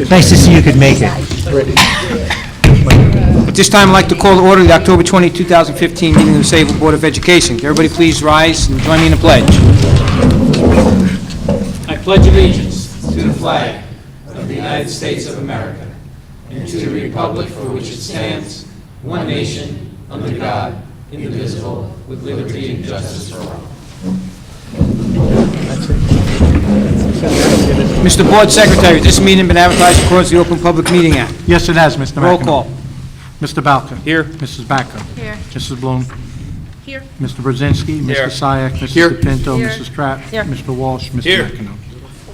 Nice to see you could make it. At this time, I'd like to call to order the October 20, 2015 meeting of the Sayreville Board of Education. Can everybody please rise and join me in the pledge? I pledge allegiance to the flag of the United States of America and to the republic for which it stands, one nation, under God, indivisible, with liberty and justice for all. Mr. Board Secretary, this meeting has been advertised according to the Open Public Meeting Act. Yes, it has, Mr. Roll McEnroe. call. Mr. Balka. Here. Mrs. Bacco. Here. Mrs. Bloom. Here. Mr. Brzezinski. Here. Mr. Sayak. Mrs. Here. DePinto. Here. Mrs. Trapp. Here. Mr. Walsh. Mr. Here. McEnroe.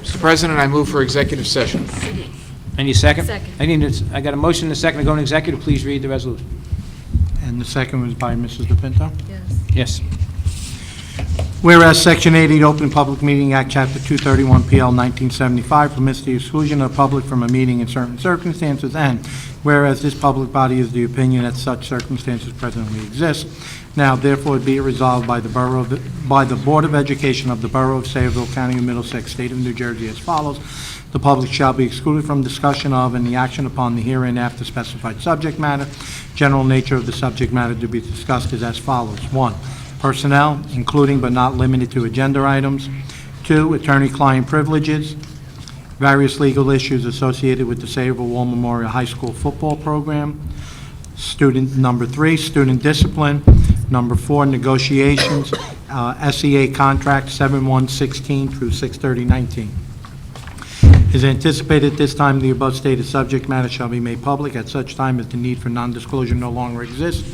Mr. President, I move for executive session. I need a second? Second. I got a motion and a second to go into executive. Please read the resolution. And the second was by Mrs. DePinto. Yes. Yes. Whereas Section 80 of the Open Public Meeting Act, Chapter 231, PL 1975, permits the exclusion of the public from a meeting in certain circumstances, and whereas this public body is the opinion that such circumstances presently exist, now therefore be it resolved by the Board of Education of the Borough of Sayreville, County of Middlesex, State of New Jersey as follows. The public shall be excluded from discussion of and the action upon the hereinafter specified subject matter. General nature of the subject matter to be discussed is as follows. 1. Personnel, including but not limited to agenda items. 2. Attorney-client privileges. Various legal issues associated with the Sayreville War Memorial High School football program. Number 3, student discipline. Number 4, negotiations, SEA contract 7/1/16 through 6/30/19. It is anticipated at this time the above stated subject matter shall be made public at such time as the need for non-disclosure no longer exists.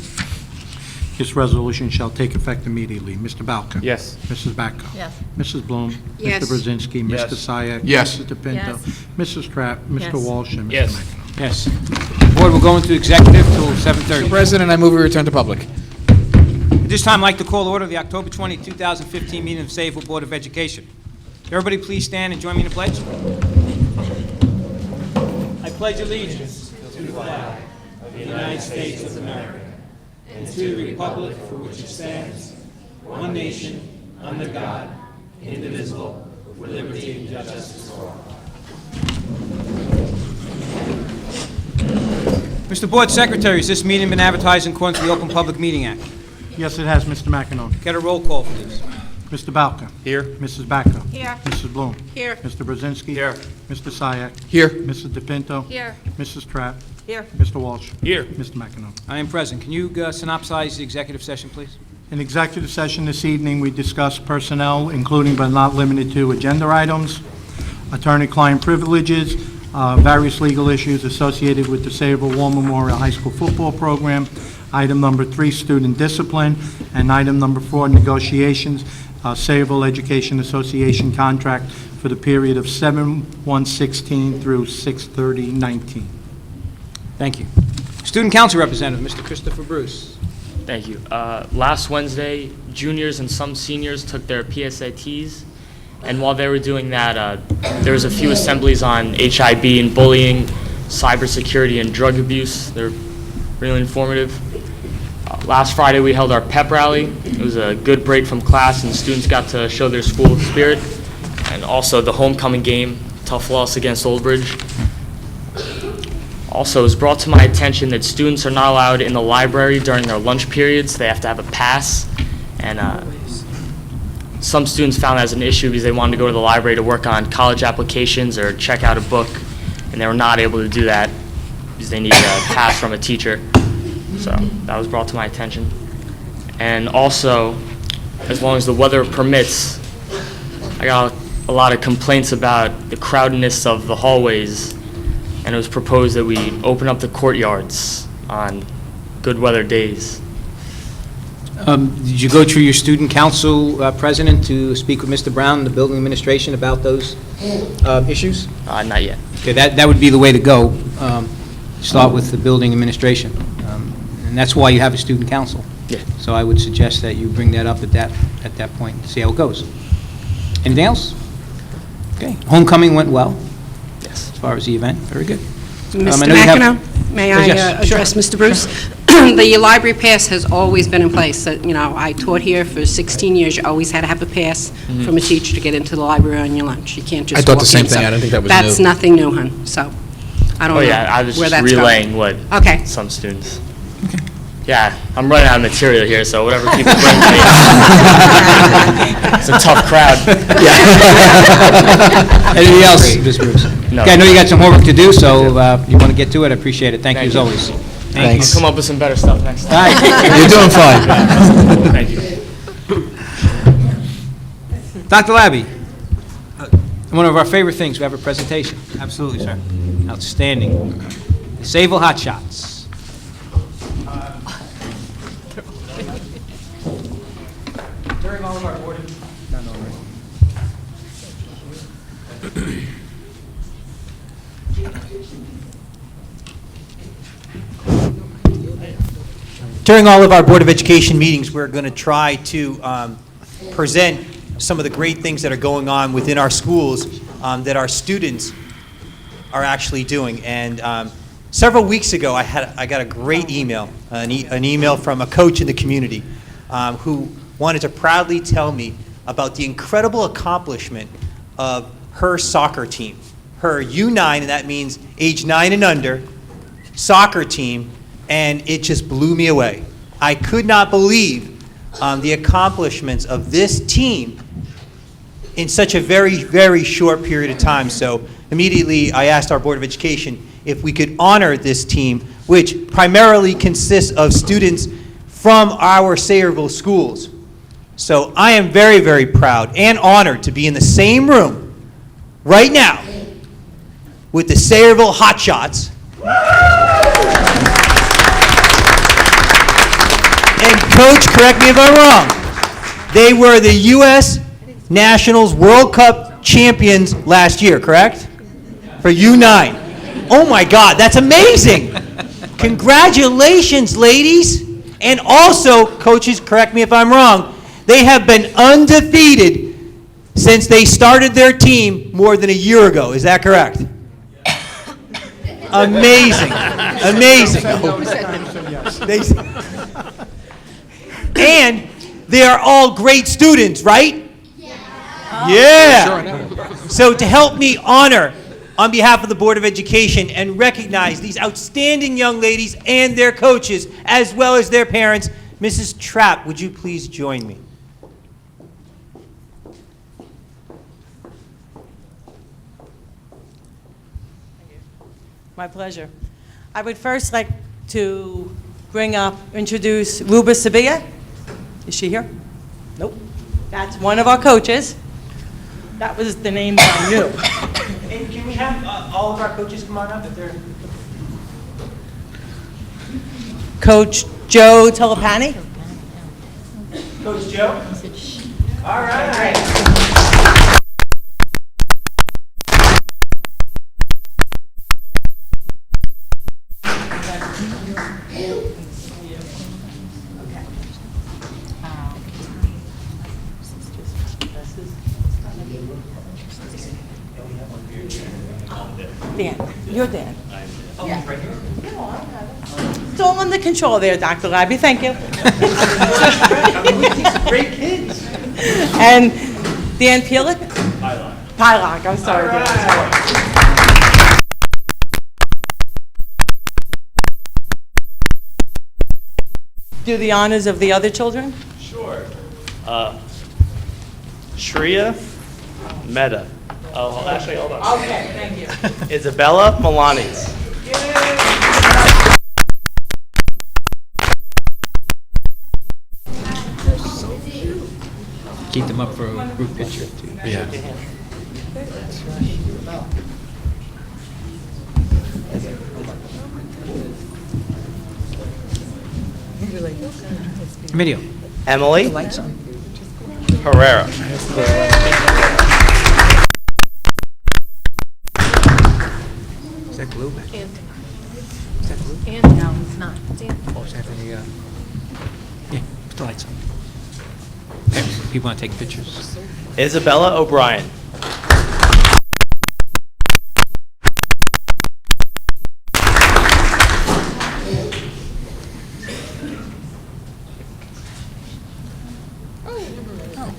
This resolution shall take effect immediately. Mr. Balka? Yes. Mrs. Bacco? Yes. Mrs. Bloom? Yes. Mr. Brzezinski? Yes. Mr. Sayak? Yes. Mrs. DePinto? Yes. Mrs. Trapp? Mr. Yes. Walsh? And Mr. Yes. McEnroe. Yes. The board will go into executive till Mr. 7:30. President, I move we return to public. At this time, I'd like to call to order the October 20, 2015 meeting of the Sayreville Board of Education. Everybody please stand and join me in the pledge. I pledge allegiance to the flag of the United States of America and to the republic for which it stands, one nation, under God, indivisible, with liberty and justice for all. Mr. Board Secretary, has this meeting been advertised in accordance with the Open Public Meeting Act? Yes, it has, Mr. McEnroe. Get a roll call, please. Mr. Balka? Here. Mrs. Bacco? Here. Mrs. Bloom? Here. Mr. Brzezinski? Here. Mr. Sayak? Here. Mrs. DePinto? Here. Mrs. Trapp? Here. Mr. Walsh? Here. Mr. McEnroe. I am present. Can you synopsize the executive session, please? In executive session this evening, we discussed personnel, including but not limited to agenda items, attorney-client privileges, various legal issues associated with the Sayreville War Memorial High School football program, item number 3, student discipline, and item number 4, negotiations, Sayreville Education Association contract for the period of 7/1/16 through 6/30/19. Thank you. Student Council Representative, Mr. Christopher Bruce. Thank you. Last Wednesday, juniors and some seniors took their PSATs, and while they were doing that, there was a few assemblies on HIB and bullying, cybersecurity, and drug abuse. They're really informative. Last Friday, we held our pep rally. It was a good break from class, and students got to show their school spirit. And also the homecoming game, tough loss against Old Bridge. Also, it was brought to my attention that students are not allowed in the library during their lunch periods. They have to have a pass. And some students found that as an issue because they wanted to go to the library to work on college applications or check out a book, and they were not able to do that because they needed a pass from a teacher. So that was brought to my attention. And also, as long as the weather permits, I got a lot of complaints about the crowdedness of the hallways, and it was proposed that we open up the courtyards on good weather days. Did you go through your student council president to speak with Mr. Brown and the building administration about those issues? Not yet. Okay, that would be the way to go. Start with the building administration. And that's why you have a student council. Yeah. So I would suggest that you bring that up at that point and see how it goes. Anything else? Okay. Homecoming went well Yes. as far as the event. Very good. I Mr. know you have- McEnroe, may I Yes, sure. address Mr. Bruce? the library pass has always been in place. You know, I taught here for 16 years. You always had to have a pass from a teacher to get into the library on your lunch. You can't just I thought walk the same in. thing. So I didn't think that was That's new. nothing new, hon. So I don't Oh, know yeah, I was where just that's relaying going. what Okay. some students. Yeah, I'm running out of material here, so whatever people bring me. It's a tough crowd. Anything else? No. Okay, I know you got some homework to do, so you want to get to it. I appreciate it. Thank you as Thank you. always. I'll come up with some better stuff next All time. right. You're doing fine. Thank you. Dr. Labby, one of our favorite things, we have a presentation. Absolutely, sir. Outstanding. The Sayreville Hot Shots. During all of our board During all of our Board of Education meetings, we're going to try to present some of the great things that are going on within our schools that our students are actually doing. And several weeks ago, I got a great email, an email from a coach in the community who wanted to proudly tell me about the incredible accomplishment of her soccer team, her U9, and that means age 9 and under, soccer team, and it just blew me away. I could not believe the accomplishments of this team in such a very, very short period of time. So immediately I asked our Board of Education if we could honor this team, which primarily consists of students from our Sayreville schools. So I am very, very proud and honored to be in the same room right now with the Sayreville Hotshots. And Coach, correct me if I'm wrong, they were the U.S. Nationals World Cup champions last year, correct? For U9. Oh my God, that's amazing. Congratulations, ladies. And also, coaches, correct me if I'm wrong, they have been undefeated since they started their team more than a year ago. Is that correct? Amazing. Amazing. And they are all great students, right? Yeah. So to help me honor on behalf of the Board of Education and recognize these outstanding young ladies and their coaches, as well as their parents, Mrs. Trapp, would you please join me? My pleasure. I would first like to introduce Ruba Sabia. Is she here? Nope. That's one of our coaches. That was the name that I knew. And can we have all of our coaches come on up if they're... Coach Joe Telepani. Coach Joe? All right. Dan, you're Dan. It's all under control there, Dr. Labby, thank you. Great kids. And Dan Pielek? Pilak, I'm sorry. Dan. Do the honors of the other children? Sure. Shreya Mehta. Oh, actually, hold on. Okay, thank you. Isabella Milanes. Keep them up for a group picture, too. Yeah. Video. Emily Herrera. Is that glue back? And no, it's not. Oh, is that the, yeah, put the lights on. Okay, people want to take pictures. Isabella O'Brien.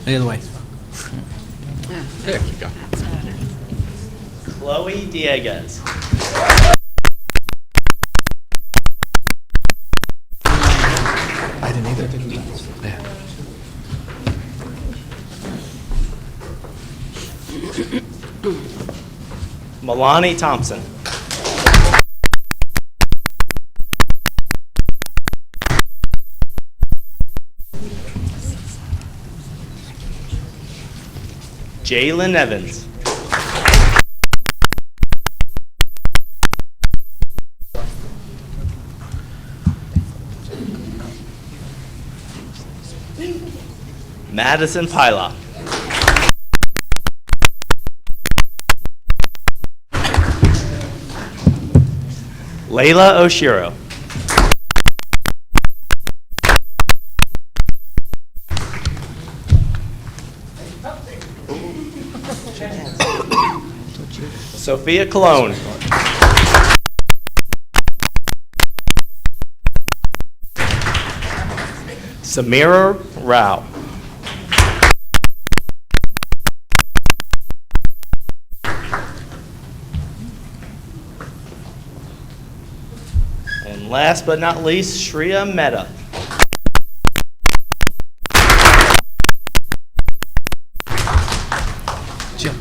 The other way. There you go. Chloe Dieguez. I didn't either. Yeah. Milani Thompson. Jalen Evans. Madison Pila. Layla Oshiro. Sophia Cologne. Samira Rao. And last but not least, Shreya Mehta. Jim.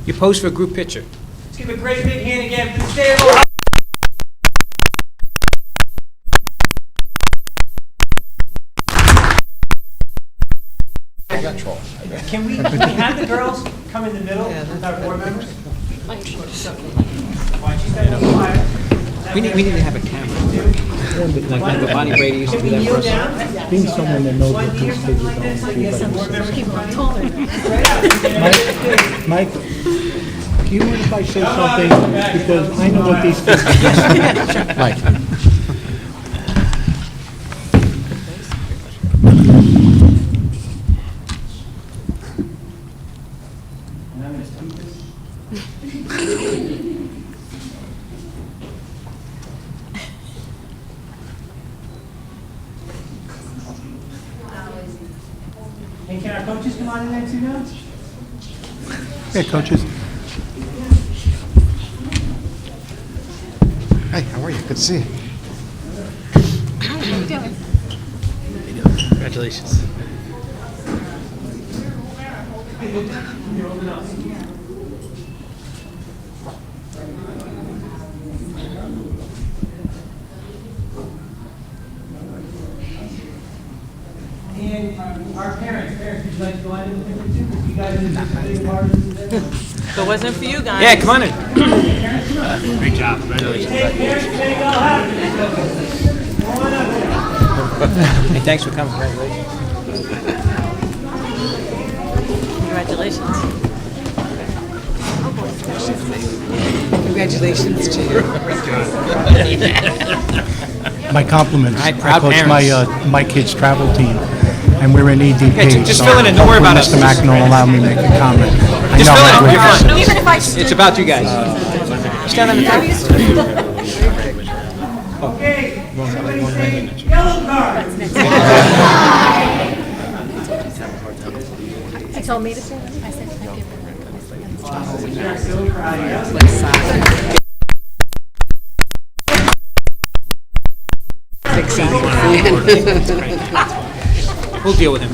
You pose for a group picture. Let's give a great big hand again for the Sayreville. Can we have the girls come in the middle with our board members? We need to have a camera. Like the Bonnie Brady used to do that first. Being someone that knows what these kids are going through. Mike, do you mind if I say something? Because I know what these kids are doing. Mike. Hey, can our coaches come on in there too now? Hey, coaches. Hey, how are you? Good to see you. How are you doing? Congratulations. And our parents, would you like to go on in the picture too? Because you guys did a big part of this. If it wasn't for you guys. Yeah, come on in. Great job. Congratulations. Hey, thanks for coming. Congratulations. Congratulations to you. My compliments. Right, I proud coach parents. my kids' travel team, and we're in EDP. Yeah, just fill in and don't worry about us. Mr. Mackin will allow me to make a comment. I Just know fill how in, great you're this fine. is. Even if I just It's about you guys. Stand on the table. Okay, everybody say yellow card. She told me to say that. I said I give We'll deal with him.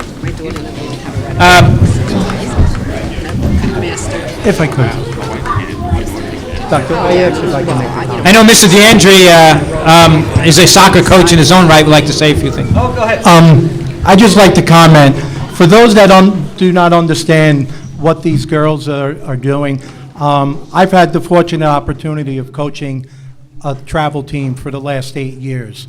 If I could. Dr. Ayers, if I can make a comment. I know Mr. DeAndre is a soccer coach in his own right, would like to say a few things. Oh, go ahead. I'd just like to comment, for those that do not understand what these girls are doing, I've had the fortunate opportunity of coaching a travel team for the last 8 years.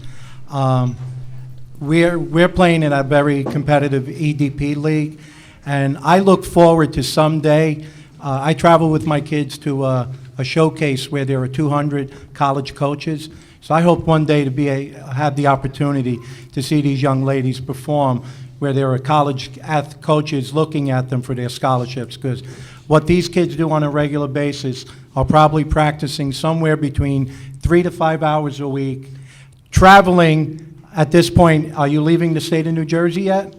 We're playing in a very competitive EDP league, and I look forward to someday, I travel with my kids to a showcase where there are 200 college coaches. So I hope one day to have the opportunity to see these young ladies perform, where there are college coaches looking at them for their scholarships. Because what these kids do on a regular basis are probably practicing somewhere between 3 to 5 hours a week, traveling At this point, are you leaving the state of New Jersey yet?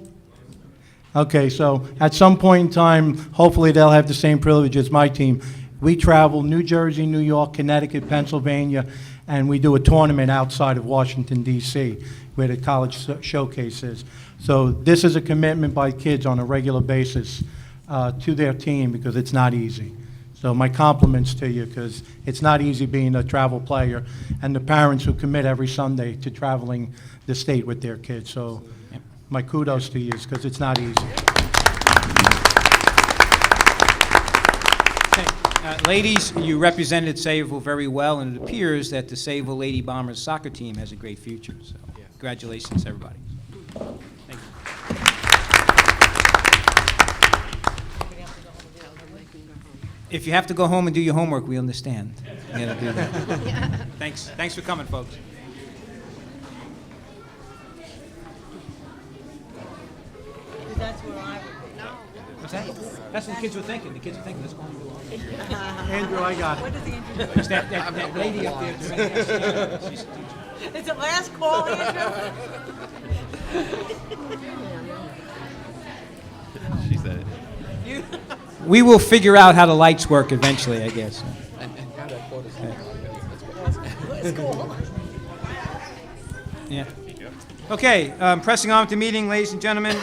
Okay, so at some point in time, hopefully they'll have the same privilege as my team. We travel New Jersey, New York, Connecticut, Pennsylvania, and we do a tournament outside of Washington, D.C., where the college showcase is. So this is a commitment by kids on a regular basis to their team, because it's not easy. So my compliments to you, because it's not easy being a travel player, and the parents who commit every Sunday to traveling the state with their kids. So my kudos to you, because it's not easy. Ladies, you represented Sayreville very well, and it appears that the Sayreville Lady Bombers soccer team has a great future. So congratulations, everybody. Thank you. If you have to go home and do your homework, we understand. You gotta do that. Thanks for coming, folks. That's where I would What's that? That's what the kids were thinking. The kids were thinking, let's go home and do all that. Andrew, I got it. What does the Andrew do? It's that lady up there. She's a teacher. Is it last call, Andrew? She said it. We will figure out how the lights work eventually, I guess. Yeah. Okay, pressing on with the meeting, ladies and gentlemen.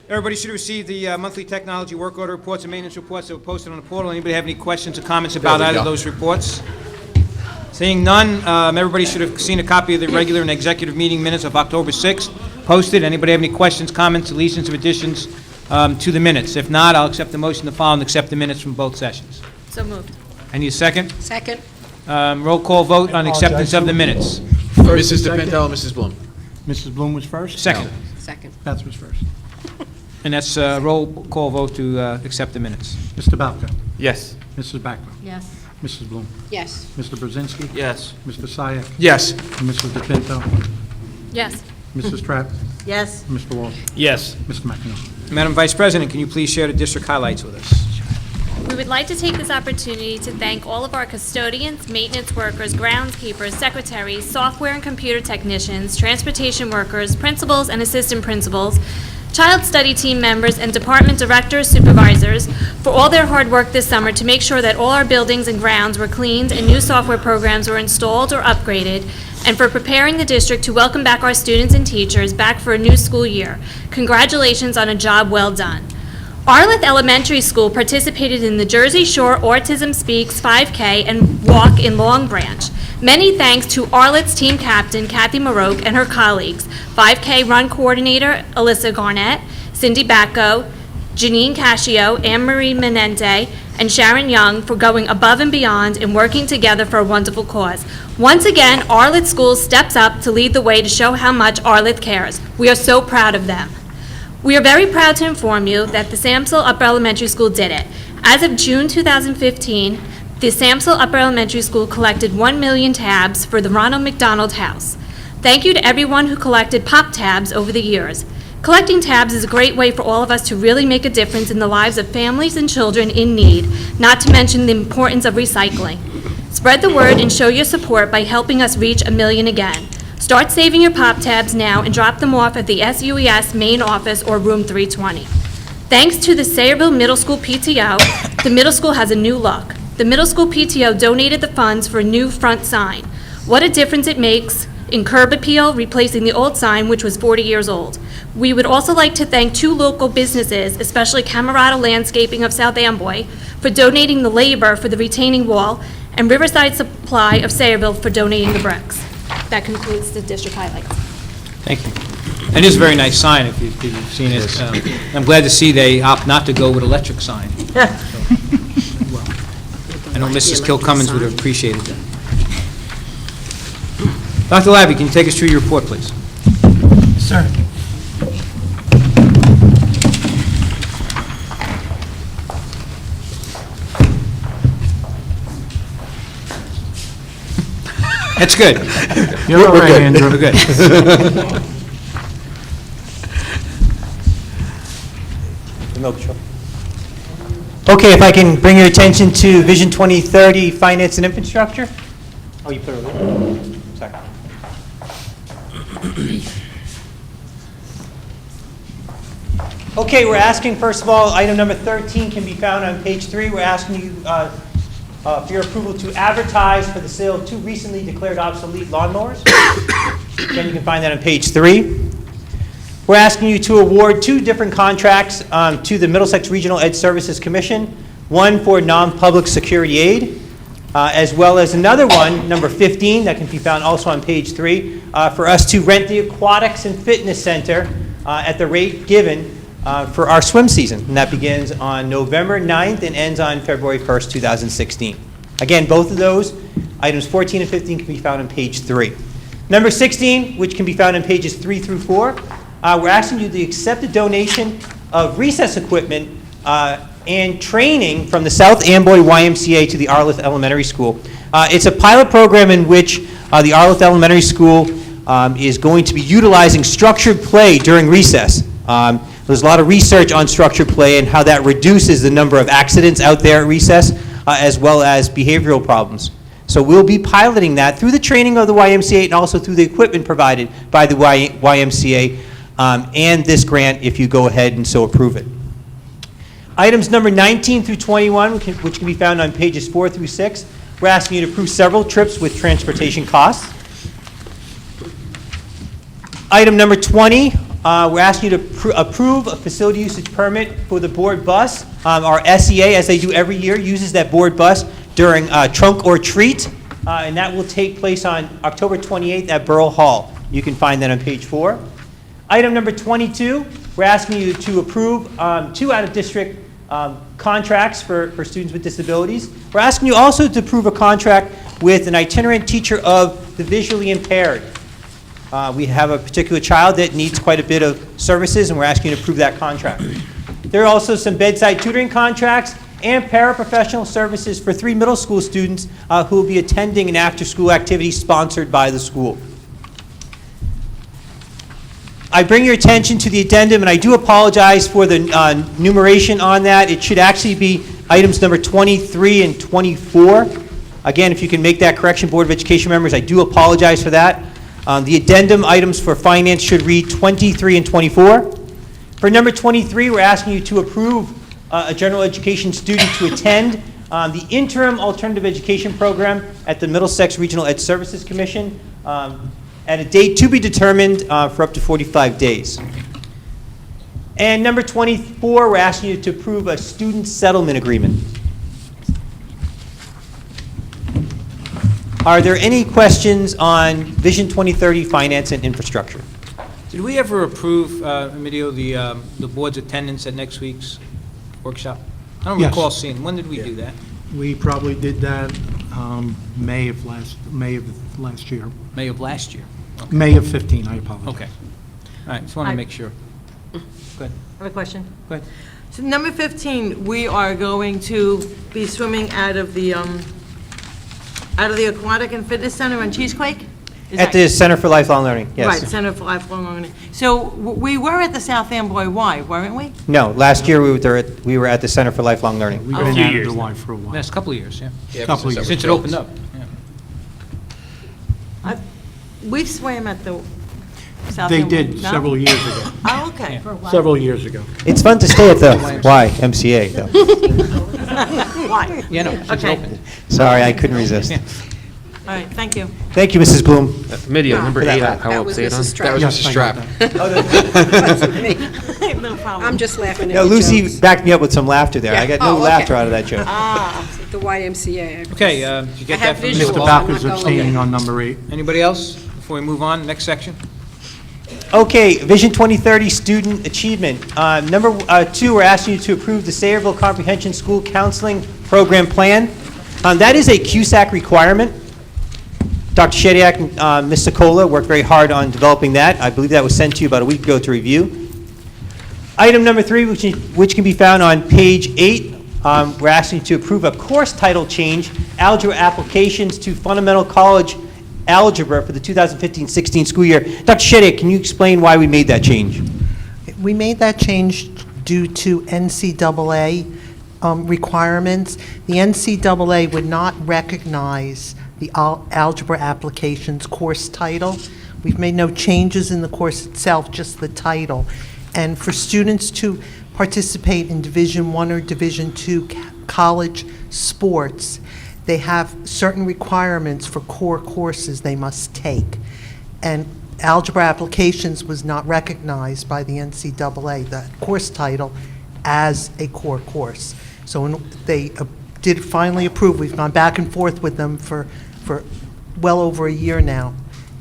Everybody should receive the monthly technology work order reports and maintenance reports that were posted on the portal. Anybody have any questions or comments about either of those reports? Seeing none, everybody should have seen a copy of the regular and executive meeting minutes of October 6th posted. Anybody have any questions, comments, deletions, or additions to the minutes? If not, I'll accept the motion to file and accept the minutes from both sessions. So moved. I need a second. Second? Roll call vote on acceptance of the minutes. Mrs. DePinto and Mrs. Bloom. Mrs. Bloom was first? Second. Second. Beth was first. And that's roll call vote to accept the minutes. Mr. Balko? Yes. Mrs. Backlund? Yes. Mrs. Bloom? Yes. Mr. Brzezinski? Yes. Mr. Sayak? Yes. And Mrs. DePinto? Yes. Mrs. Trapp? Yes. Mr. Walsh? Yes. Mr. McEnroe? Madam Vice President, can you please share the district highlights with us? We would like to take this opportunity to thank all of our custodians, maintenance workers, groundskeepers, secretaries, software and computer technicians, transportation workers, principals and assistant principals, child study team members, and department directors, supervisors for all their hard work this summer to make sure that all our buildings and grounds were cleaned and new software programs were installed or upgraded, and for preparing the district to welcome back our students and teachers back for a new school year. Congratulations on a job well done. Arleth Elementary School participated in the Jersey Shore Autism Speaks 5K and Walk in Long Branch. Many thanks to Arleth's team captain, Kathy Maroke, and her colleagues, 5K run coordinator, Alyssa Garnett, Cindy Bacco, Janine Cascio, Anne-Marie Menente, and Sharon Young for going above and beyond and working together for a wonderful cause. Once again, Arleth School steps up to lead the way to show how much Arleth cares. We are so proud of them. We are very proud to inform you that the Samsel Upper Elementary School did it. As of June 2015, the Samsel Upper Elementary School collected 1 million tabs for the Ronald McDonald House. Thank you to everyone who collected pop tabs over the years. Collecting tabs is a great way for all of us to really make a difference in the lives of families and children in need, not to mention the importance of recycling. Spread the word and show your support by helping us reach 1 million again. Start saving your pop tabs now and drop them off at the SUES main office or room 320. Thanks to the Sayreville Middle School PTO, the middle school has a new look. The middle school PTO donated the funds for a new front sign. What a difference it makes in curb appeal, replacing the old sign, which was 40 years old. We would also like to thank 2 local businesses, especially Camerata Landscaping of South Amboy, for donating the labor for the retaining wall, and Riverside Supply of Sayreville for donating the bricks. That concludes the district highlights. Thank you. It is a very nice sign if you've seen it. I'm glad to see they opt not to go with electric sign. I know Mrs. Kilcummins would have appreciated that. Dr. Labby, can you take us through your report, please? Sir. That's good. You're all right, Andrew. We're good. Okay, if I can bring your attention to Vision 2030, Finance and Infrastructure. Oh, you put it away? Sorry. Okay, we're asking, first of all, item number 13 can be found on page 3. We're asking you for your approval to advertise for the sale of 2 recently declared obsolete lawnmowers. Again, you can find that on page 3. We're asking you to award 2 different contracts to the Middlesex Regional Ed Services Commission, one for non-public security aid, as well as another one, number 15, that can be found also on page 3, for us to rent the Aquatics and Fitness Center at the rate given for our swim season. And that begins on November 9th and ends on February 1st, 2016. Again, both of those, items 14 and 15, can be found on page 3. Number 16, which can be found on pages 3 through 4, we're asking you to accept a donation of recess equipment and training from the South Amboy YMCA to the Arlith Elementary School. It's a pilot program in which the Arlith Elementary School is going to be utilizing structured play during recess. There's a lot of research on structured play and how that reduces the number of accidents out there at recess, as well as behavioral problems. So we'll be piloting that through the training of the YMCA and also through the equipment provided by the YMCA and this grant if you go ahead and so approve it. Items number 19 through 21, which can be found on pages 4 through 6, we're asking you to approve several trips with transportation costs. Item number 20, we're asking you to approve a facility usage permit for the board bus. Our SEA, as they do every year, uses that board bus during trunk or treat, and that will take place on October 28th at Borough Hall. You can find that on page 4. Item number 22, we're asking you to approve 2 out-of-district contracts for students with disabilities. We're asking you also to approve a contract with an itinerant teacher of the visually impaired. We have a particular child that needs quite a bit of services, and we're asking you to approve that contract. There are also some bedside tutoring contracts and paraprofessional services for 3 middle school students who will be attending an after-school activity sponsored by the school. I bring your attention to the addendum, and I do apologize for the numeration on that. It should actually be items number 23 and 24. Again, if you can make that correction, Board of Education members, I do apologize for that. The addendum items for finance should read 23 and 24. For number 23, we're asking you to approve a general education student to attend the interim alternative education program at the Middlesex Regional Ed Services Commission at a date to be determined for up to 45 days. And number 24, we're asking you to approve a student settlement agreement. Are there any questions on Vision 2030 finance and infrastructure? Did we ever approve, Emilio, the board's attendance at next week's workshop? I don't Yes. recall seeing. When did we do that? We probably did that May of last year. May of last year. May of 15, I apologize. Okay. All right, just want to make sure. Go ahead. I have a question. Go ahead. So number 15, we are going to be swimming out of the Aquatic and Fitness Center on Cheesequake? Is At that- the Center for Lifelong Learning, yes. Right, Center for Lifelong Learning. So we were at the South Amboy Y, weren't we? No, last year we were at the Center for Lifelong Learning. We've been out of the Y for a while. Last couple of years, yeah. Couple of years. Since it opened up. Yeah. We've swam at the South They Amboy. did No? several years ago. Oh, okay. Several years ago. It's fun to stay at the YMCA, though. Why? Yeah, no, since it Okay. opened. Sorry, I couldn't resist. All right, thank you. Thank you, Mrs. Bloom. Video number 8, how That I'll was say it on? Mrs. That was Yes, Mrs. I got Strap. No problem. I'm just laughing at No, your Lucy jokes. backed me up with some laughter there. I got no Oh, okay. laughter out of that joke. The YMCA. Okay, did you get I have that from visual. Mr. I'm Backus not going abstaining in. on number 8. Anybody else before we move on? Next section? Okay, Vision 2030 student achievement. Number 2, we're asking you to approve the Sayreville Comprehension School Counseling Program Plan. That is a CUSAC requirement. Dr. Shediak and Ms. Sokola worked very hard on developing that. I believe that was sent to you about a week ago to review. Item number 3, which can be found on page 8, we're asking you to approve a course title change, Algebra Applications to Fundamental College Algebra for the 2015-16 school year. Dr. Shediak, can you explain why we made that change? We made that change due to NCAA requirements. The NCAA would not recognize the algebra applications course title We've made no changes in the course itself, just the title. And for students to participate in Division I or Division II college sports, they have certain requirements for core courses they must take. And algebra applications was not recognized by the NCAA, the course title, as a core course. So they did finally approve. We've gone back and forth with them for well over a year now,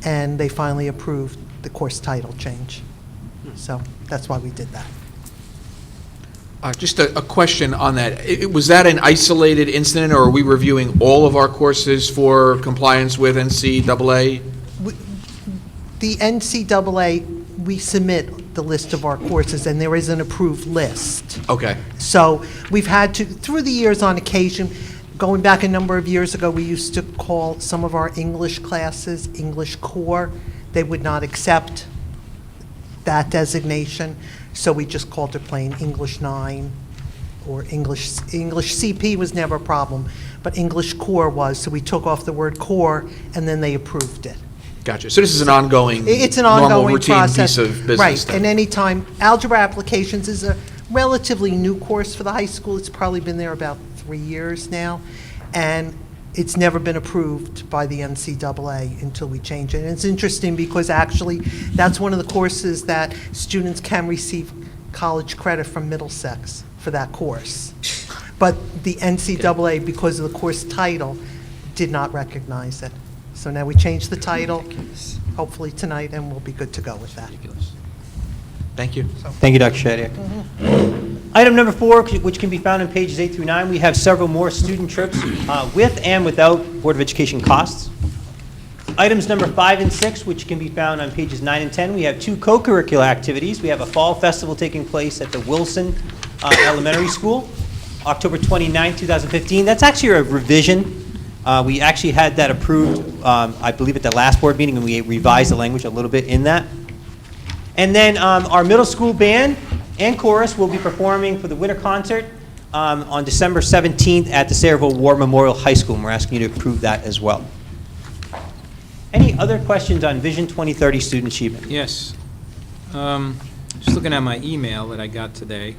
and they finally approved the course title change. So that's why we did that. Just a question on that. Was that an isolated incident, or are we reviewing all of our courses for compliance with NCAA? The NCAA, we submit the list of our courses, and there is an approved list. Okay. So we've had to, through the years on occasion, going back a number of years ago, we used to call some of our English classes English Core. They would not accept that designation, so we just called it plain English 9 or English CP was never a problem, but English Core was, so we took off the word core, and then they approved it. Gotcha. So this is an ongoing, It's an normal ongoing routine process. piece of business. Right, then. and anytime, algebra applications is a relatively new course for the high school. It's probably been there about 3 years now, and it's never been approved by the NCAA until we change it. And it's interesting because actually, that's one of the courses that students can receive college credit from Middlesex for that course. But the NCAA, because of the course title, did not recognize it. So now we changed the title, hopefully tonight, and we'll be good to go with that. Thank you. Thank you, Dr. Shadyac. Item number 4, which can be found on pages 8 through 9, we have several more student trips with and without Board of Education costs. Items number 5 and 6, which can be found on pages 9 and 10, we have 2 co-curricular activities. We have a fall festival taking place at the Wilson Elementary School, October 29, 2015. That's actually a revision. We actually had that approved, I believe, at the last board meeting, and we revised the language a little bit in that. And then our middle school band and chorus will be performing for the winter concert on December 17th at the Sayreville War Memorial High School, and we're asking you to approve that as well. Any other questions on Vision 2030 student achievement? Yes. Just looking at my email that I got today.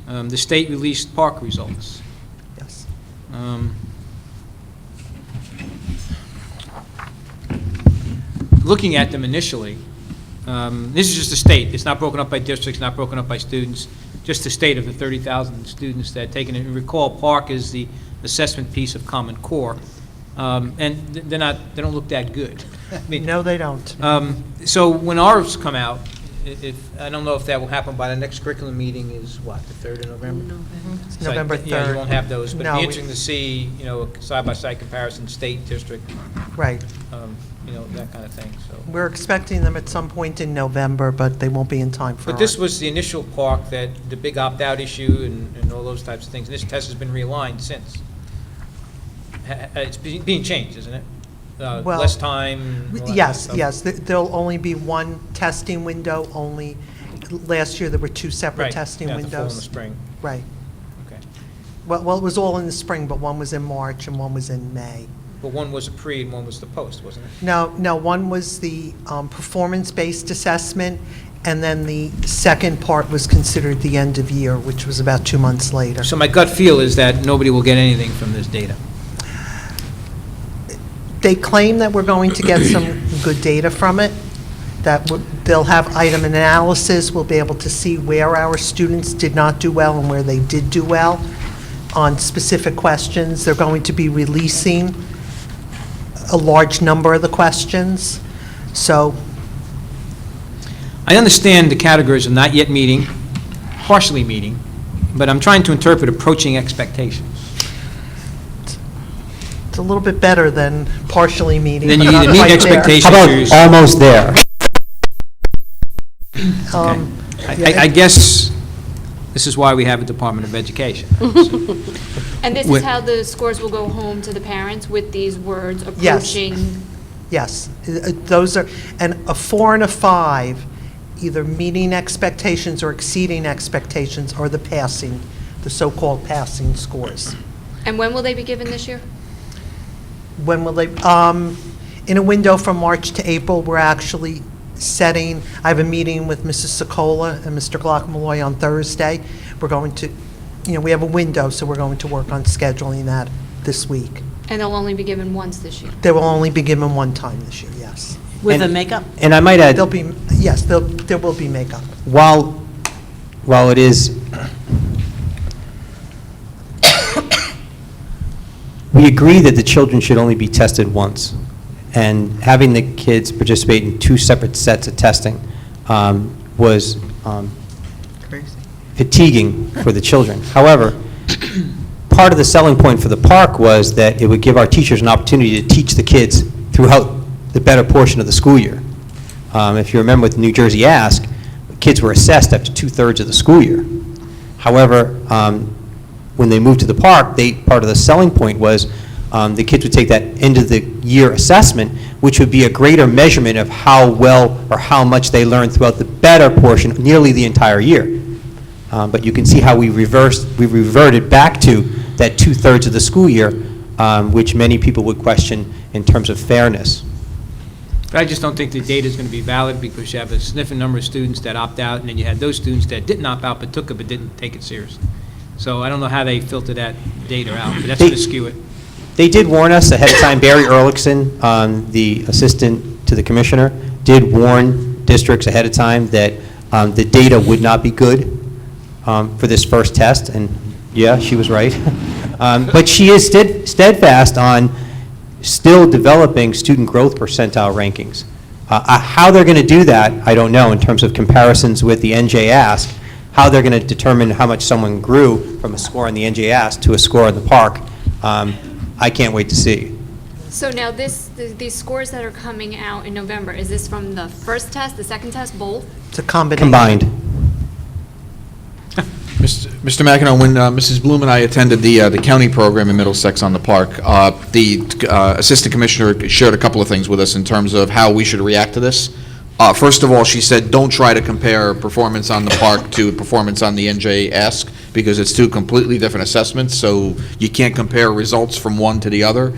The state released park results. Yes. Looking at them initially, this is just the state. It's not broken up by districts, not broken up by students, just the state of the 30,000 students that have taken it. And recall, park is the assessment piece of Common Core, and they don't look that good. I mean, No, they don't. so when ours come out, I don't know if that will happen by the next curriculum meeting is what, the 3rd of November? It's So, November Yeah, you 3rd. won't have those, but it'd No, be we- interesting to see, a side-by-side comparison, state, district, Right. that kind of thing, so. We're expecting them at some point in November, but they won't be in time for But this our- was the initial park that, the big opt-out issue and all those types of things, and this test has been realigned since. It's being changed, isn't it? Well, Less time? and all that Yes, kind of yes. stuff. There'll only be one testing window, only. Last year, there were 2 separate Right, testing yeah, the fall and the windows. spring, Right. okay. Well, it was all in the spring, but one was in March and one was in May. But one was a pre and one was the post, wasn't it? No, one was the performance-based assessment, and then the second part was considered the end of year, which was about 2 months later. So my gut feel is that nobody will get anything from this data. They claim that we're going to get some good data from it, that they'll have item analysis, we'll be able to see where our students did not do well and where they did do well on specific questions. They're going to be releasing a large number of the questions, so I understand the categories are not yet meeting, partially meeting, but I'm trying to interpret approaching expectations. it's a little bit better than partially meeting, Then but you not either meet quite there. expectations How or about almost there? I guess this is why we have a Department of Education. And this With- is how the scores will go home to the parents with these words Yes. approaching. Yes, those are, and a 4 and a 5, either meeting expectations or exceeding expectations, are the passing, the so-called passing scores. And when will they be given this year? When will they, in a window from March to April, we're actually setting, I have a meeting with Mrs. Sokola and Mr. Glock-Malloy on Thursday. We're going to, we have a window, so we're going to work on scheduling that this week. And they'll only be given once this year. They will only be given one time this year, yes. With the makeup? And I might add, There'll be, yes, there will be makeup. while it is, we agree that the children should only be tested once, and having the kids participate in 2 separate sets of testing was fatiguing for the children. However, part of the selling point for the park was that it would give our teachers an opportunity to teach the kids throughout the better portion of the school year. If you remember with New Jersey Ask, kids were assessed after 2/3 of the school year. However, when they moved to the park, part of the selling point was the kids would take that end of the year assessment, which would be a greater measurement of how well or how much they learned throughout the better portion, nearly the entire year. But you can see how we reverted back to that 2/3 of the school year, which many people would question in terms of fairness. But I just don't think the data is going to be valid because you have a significant number of students that opt out, and then you had those students that didn't opt out but took it but didn't take it seriously. So I don't know how they filter that data out, but that's going to skew it. They did warn us ahead of time. Barry Ehrlichson, the assistant to the commissioner, did warn districts ahead of time that the data would not be good for this first test, and yeah, she was right. But she is steadfast on still developing student growth percentile rankings. How they're going to do that, I don't know, in terms of comparisons with the NJ Ask, how they're going to determine how much someone grew from a score on the NJ Ask to a score in the park. I can't wait to see. So now these scores that are coming out in November, is this from the first test, the second test, both? It's a combination. Combined. Mr. McEnroe, when Mrs. Bloom and I attended the county program in Middlesex on the park, the assistant commissioner shared a couple of things with us in terms of how we should react to this. First of all, she said, don't try to compare performance on the park to performance on the NJ Ask, because it's 2 completely different assessments, so you can't compare results from one to the other.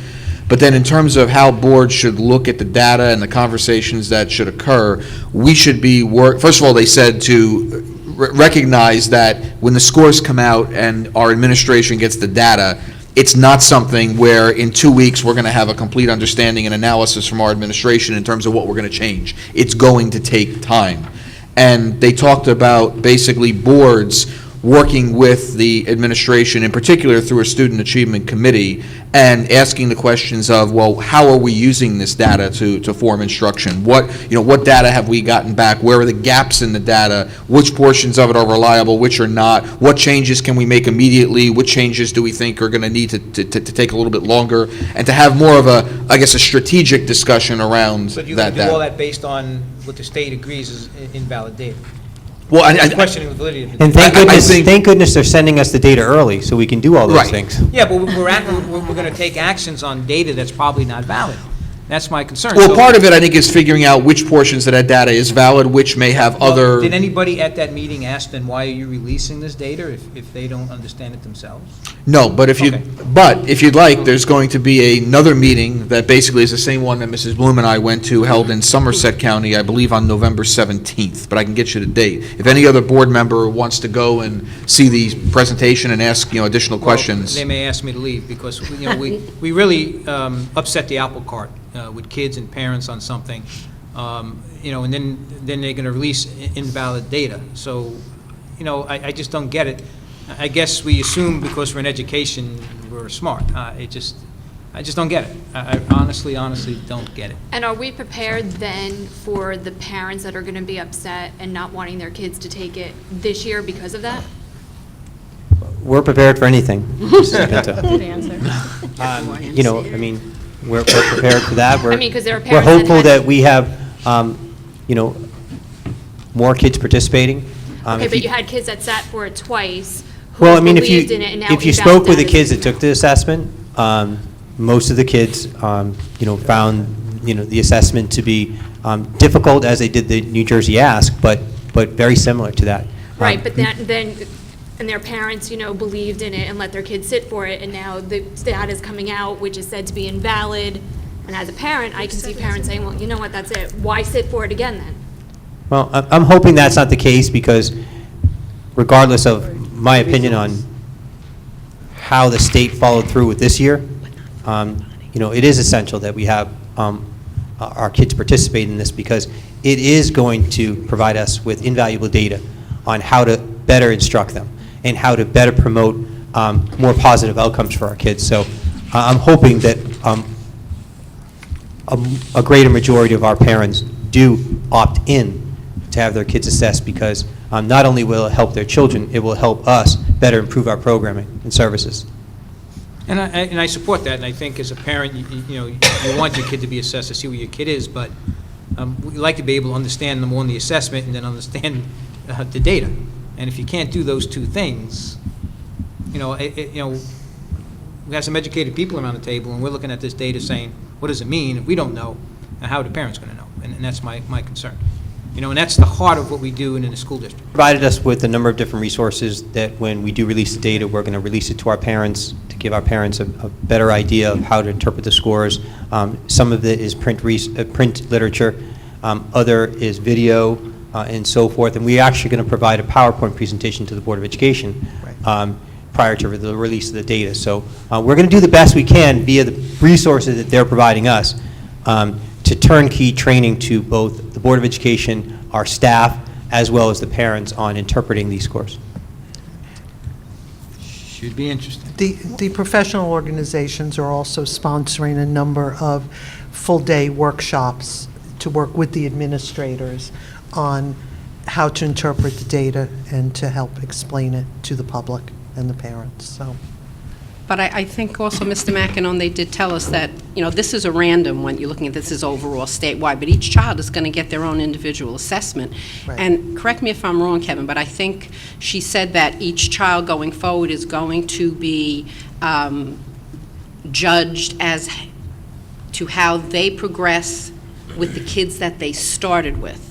But then in terms of how boards should look at the data and the conversations that should occur, we should be first of all, they said to recognize that when the scores come out and our administration gets the data, it's not something where in 2 weeks we're going to have a complete understanding and analysis from our administration in terms of what we're going to change. It's going to take time. And they talked about basically boards working with the administration, in particular through a student achievement committee, and asking the questions of, well, how are we using this data to form instruction? What data have we gotten back? Where are the gaps in the data? Which portions of it are reliable, which are not? What changes can we make immediately? What changes do we think are going to need to take a little bit longer? And to have more of a strategic discussion around But you're that going to do data. all that based on what the state agrees is invalid data. Well, I'm questioning the validity of the And data. thank goodness they're sending us the data early, so we can do all those Right. things. Yeah, but we're going to take actions on data that's probably not valid. That's my concern. Well, So- part of it, I think, is figuring out which portions of that data is valid, which may have Well, other. Did anybody at that meeting ask them, why are you releasing this data if they don't understand it themselves? No, but if you'd like, there's going to be another meeting that basically is the same one that Mrs. Bloom and I went to, held in Somerset County, I believe on November 17th, but I can get you the date. If any other board member wants to go and see the presentation and ask, additional questions. They may ask me to leave because, we really upset the apple cart with kids and parents on something, and then they're going to release invalid data. So, I just don't get it. I guess we assume because we're in education, we're smart. I just don't get it. I honestly don't get it. And are we prepared then for the parents that are going to be upset and not wanting their kids to take it this year because of that? We're prepared for anything, Mrs. Pinto. Good answer. We're prepared for that. I mean, 'cause there are We're parents that hopeful had- that we have, more kids participating. Okay, If but you had kids that sat for it twice, who Well, believed in it, and now if you invalid spoke with the data's kids that coming took the assessment, most of the kids, found, the assessment to be difficult as they did the New Jersey Ask, but very similar to that. Right, but then, and their parents, believed in it and let their kids sit for it, and now the data's coming out, which is said to be invalid, And as a parent, I can see parents saying, well, you know what, that's it. Why sit for it again then? Well, I'm hoping that's not the case, because regardless of my opinion on how the state followed through with this year, it is essential that we have our kids participate in this, because it is going to provide us with invaluable data on how to better instruct them and how to better promote more positive outcomes for our kids. So I'm hoping that a greater majority of our parents do opt in to have their kids assessed, because not only will it help their children, it will help us better improve our programming and services. And I support that, and I think as a parent, you want your kid to be assessed to see where your kid is, but we like to be able to understand them more in the assessment and then understand the data. And if you can't do those two things, we have some educated people around the table, and we're looking at this data saying, what does it mean? If we don't know, how are the parents going to know? And that's my concern. And that's the heart of what we do in the school district. Provided us with a number of different resources that when we do release the data, we're going to release it to our parents to give our parents a better idea of how to interpret the scores. Some of it is print literature, other is video, and so forth. And we're actually going to provide a PowerPoint presentation to the Board of Education prior to the release of the data. So we're going to do the best we can via the resources that they're providing us to turnkey training to both the Board of Education, our staff, as well as the parents on interpreting these scores. Should be interesting. The professional organizations are also sponsoring a number of full-day workshops to work with the administrators on how to interpret the data and to help explain it to the public and the parents, so. But I think also, Mr. McEnon, they did tell us that, this is a random when you're looking at this as overall statewide, but each child is going to get their own individual assessment. Right. And correct me if I'm wrong, Kevin, but I think she said that each child going forward is going to be judged as to how they progress with the kids that they started with.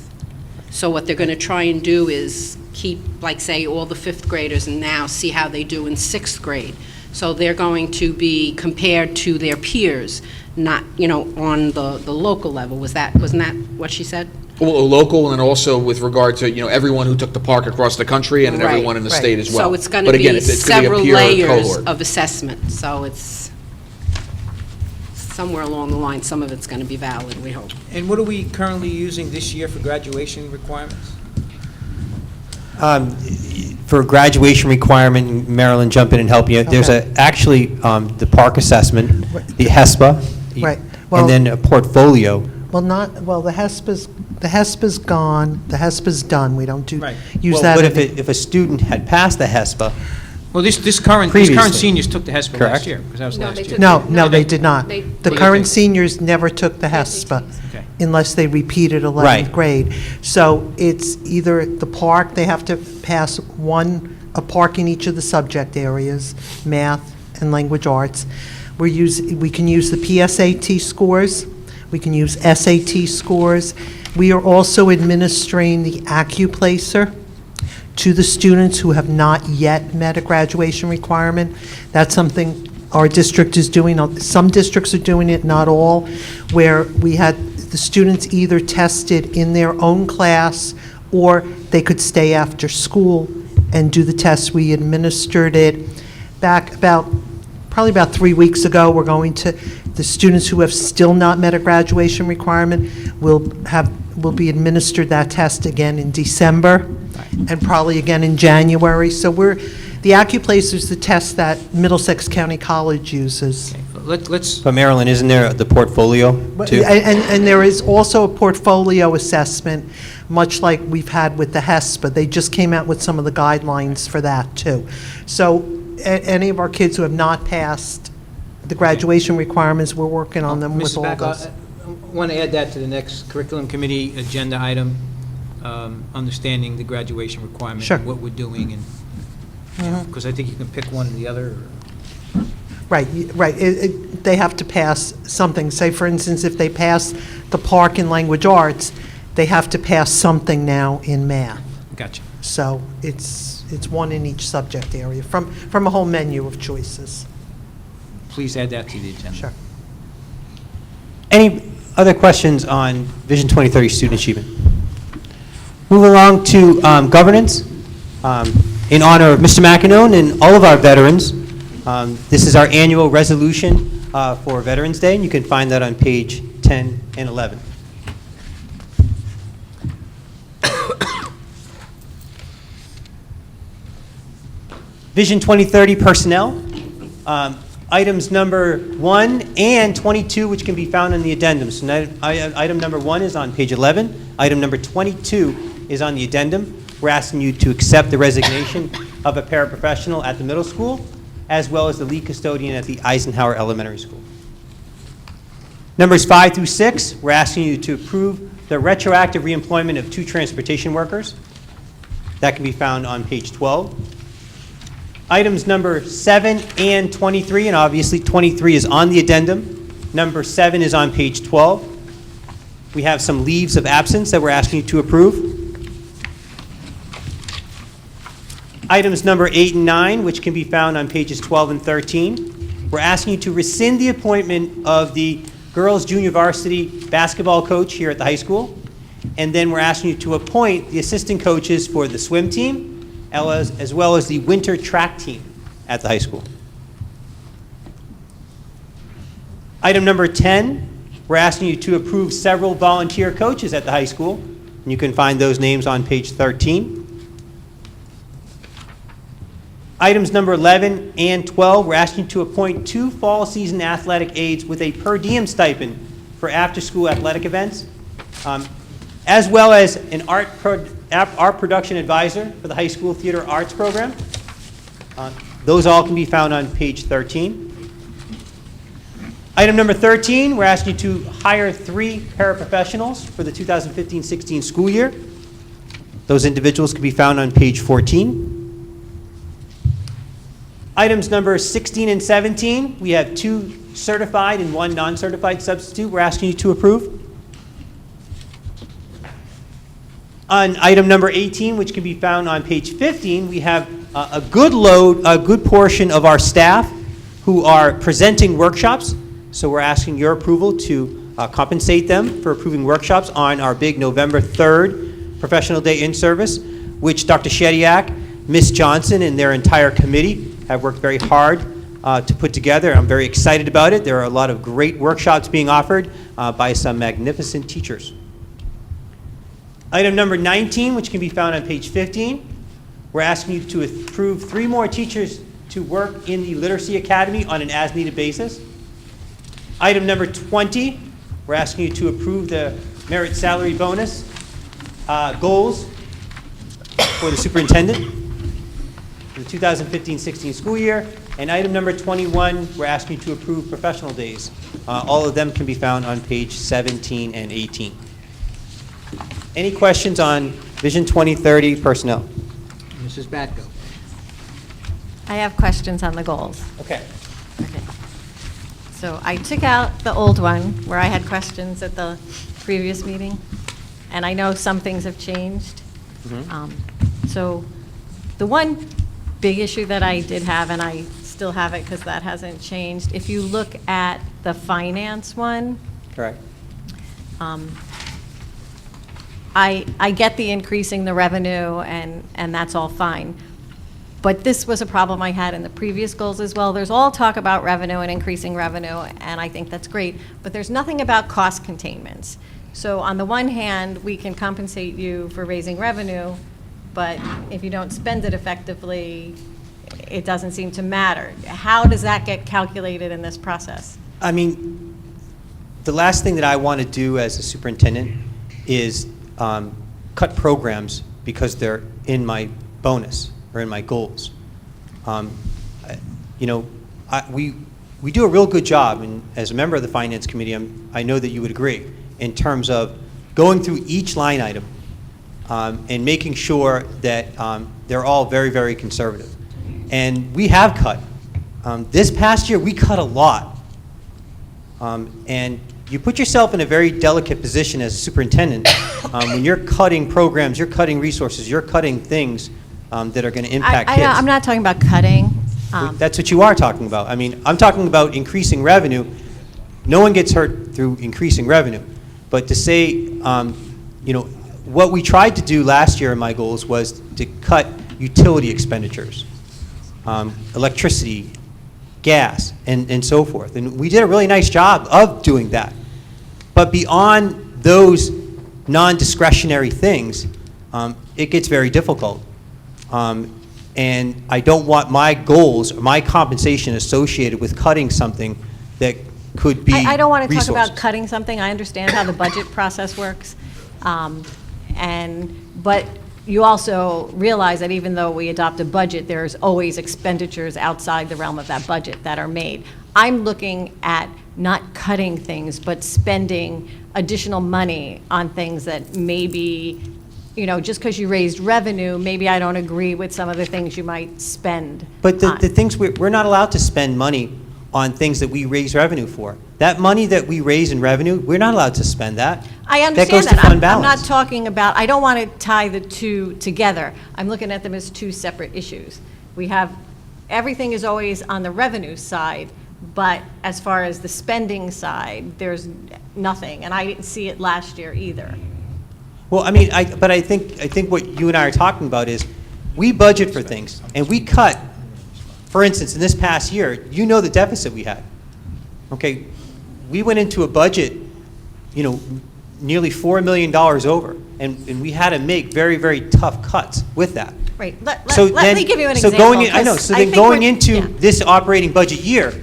So what they're going to try and do is keep, like, say, all the fifth graders and now see how they do in sixth grade. So they're going to be compared to their peers, not, on the local level. Wasn't that what she said? Well, local, and also with regard to, everyone who took the park across the country and Right. everyone in the state as well. So it's going But to again, be it's gonna several a peer layers cohort. of assessment. So it's somewhere along the line, some of it's going to be valid, we hope. And what are we currently using this year for graduation requirements? For graduation requirement, Marilyn, jump in and help you. There's actually the park assessment, the HESPA, Right. Well- and then a portfolio. The HESPA's gone, the HESPA's done, we don't Right. use that. But if a student had passed the HESPA, Well, this current Previously. seniors took the HESPA Correct. last year, because that was No, last they year. took No, they did not. They- The They current did. seniors never took the HESPA Okay. unless they repeated 11th Right. grade. So it's either the park, they have to pass a park in each of the subject areas, math and language arts. We can use the PSAT scores, we can use SAT scores. We are also administering the AccuPlacer to the students who have not yet met a graduation requirement. That's something our district is doing. Some districts are doing it, not all, where we had the students either tested in their own class or they could stay after school and do the test. We administered it back probably about 3 weeks ago. We're going to, the students who have still not met a graduation requirement will be administered that test again in December and probably again in January. So the AccuPlacer is the test that Middlesex County College uses. Let's, but Marilyn, isn't there the portfolio too? And there is also a portfolio assessment, much like we've had with the HESPA. They just came out with some of the guidelines for that, too. So any of our kids who have not passed the graduation requirements, we're working on them with Mrs. all Back, those. I want to add that to the next curriculum committee agenda item, understanding the graduation requirement. Sure. And what we're doing, and, because I think you can pick one or the other. Right. They have to pass something. Say, for instance, if they pass the park in language arts, they have to pass something now in math. Gotcha. So it's one in each subject area from a whole menu of choices. Please add that to the agenda. Sure. Any other questions on Vision 2030 student achievement? Move along to governance. In honor of Mr. McEnone and all of our veterans, this is our annual resolution for Veterans Day, and you can find that on page 10 and 11. Vision 2030 personnel. Items number 1 and 22, which can be found in the addendum. So item number 1 is on page 11. Item number 22 is on the addendum. We're asking you to accept the resignation of a paraprofessional at the middle school, as well as the lead custodian at the Eisenhower Elementary School. Numbers 5 through 6, we're asking you to approve the retroactive reemployment of 2 transportation workers. That can be found on page 12. Items number 7 and 23, and obviously 23 is on the addendum. Number 7 is on page 12. We have some leaves of absence that we're asking you to approve. Items number 8 and 9, which can be found on pages 12 and 13. We're asking you to rescind the appointment of the girls junior varsity basketball coach here at the high school. And then we're asking you to appoint the assistant coaches for the swim team, as well as the winter track team at the high school. Item number 10, we're asking you to approve several volunteer coaches at the high school. And you can find those names on page 13. Items number 11 and 12, we're asking you to appoint 2 fall season athletic aides with a per diem stipend for after-school athletic events, as well as an art production advisor for the high school theater arts program. Those all can be found on page 13. Item number 13, we're asking you to hire 3 paraprofessionals for the 2015-16 school year. Those individuals can be found on page 14. Items number 16 and 17, we have 2 certified and 1 non-certified substitute we're asking you to approve. On item number 18, which can be found on page 15, we have a good portion of our staff who are presenting workshops. So we're asking your approval to compensate them for approving workshops on our big November 3rd Professional Day in service, which Dr. Shediak, Ms. Johnson, and their entire committee have worked very hard to put together. I'm very excited about it. There are a lot of great workshops being offered by some magnificent teachers. Item number 19, which can be found on page 15, we're asking you to approve 3 more teachers to work in the Literacy Academy on an as-needed basis. Item number 20, we're asking you to approve the merit salary bonus goals for the superintendent for the 2015-16 school year. And item number 21, we're asking you to approve professional days. All of them can be found on page 17 and 18. Any questions on Vision 2030 personnel? Mrs. Batko. I have questions on the goals. Okay. Okay. So I took out the old one where I had questions at the previous meeting, and I know some things have changed. So the one big issue that I did have, and I still have it because that hasn't changed, if you look at the finance one, Correct. I get the increasing the revenue, and that's all fine. But this was a problem I had in the previous goals as well. There's all talk about revenue and increasing revenue, and I think that's great, but there's nothing about cost containments. So on the one hand, we can compensate you for raising revenue, but if you don't spend it effectively, it doesn't seem to matter. How does that get calculated in this process? I mean, the last thing that I want to do as a superintendent is cut programs because they're in my bonus or in my goals. You know, we do a real good job, and as a member of the Finance Committee, I know that you would agree, in terms of going through each line item and making sure that they're all very, very conservative. And we have cut. This past year, we cut a lot. And you put yourself in a very delicate position as a superintendent when you're cutting programs, you're cutting resources, you're cutting things that are going to impact kids. I'm not talking about cutting. That's what you are talking about. I mean, I'm talking about increasing revenue. No one gets hurt through increasing revenue. But to say, what we tried to do last year in my goals was to cut utility expenditures, electricity, gas, and so forth. And we did a really nice job of doing that. But beyond those non-discretionary things, it gets very difficult. And I don't want my goals or my compensation associated with cutting something that could be I don't want to talk about resources. cutting something. I understand how the budget process works. But you also realize that even though we adopt a budget, there's always expenditures outside the realm of that budget that are made. I'm looking at not cutting things, but spending additional money on things that maybe, just because you raised revenue, maybe I don't agree with some of the things you might spend But on. the things, we're not allowed to spend money on things that we raise revenue for. That money that we raise in revenue, we're not allowed to spend that. I understand That goes to that. fund I'm balance. not talking about, I don't want to tie the two together. I'm looking at them as two separate issues. We have, everything is always on the revenue side, but as far as the spending side, there's nothing, and I didn't see it last year either. Well, I think what you and I are talking about is, we budget for things, and we cut. For instance, in this past year, the deficit we had. Okay, we went into a budget, nearly $4 million over, and we had to make very, very tough cuts with that. Right, let me give you an So example. going in, I know, so then going into this operating budget year.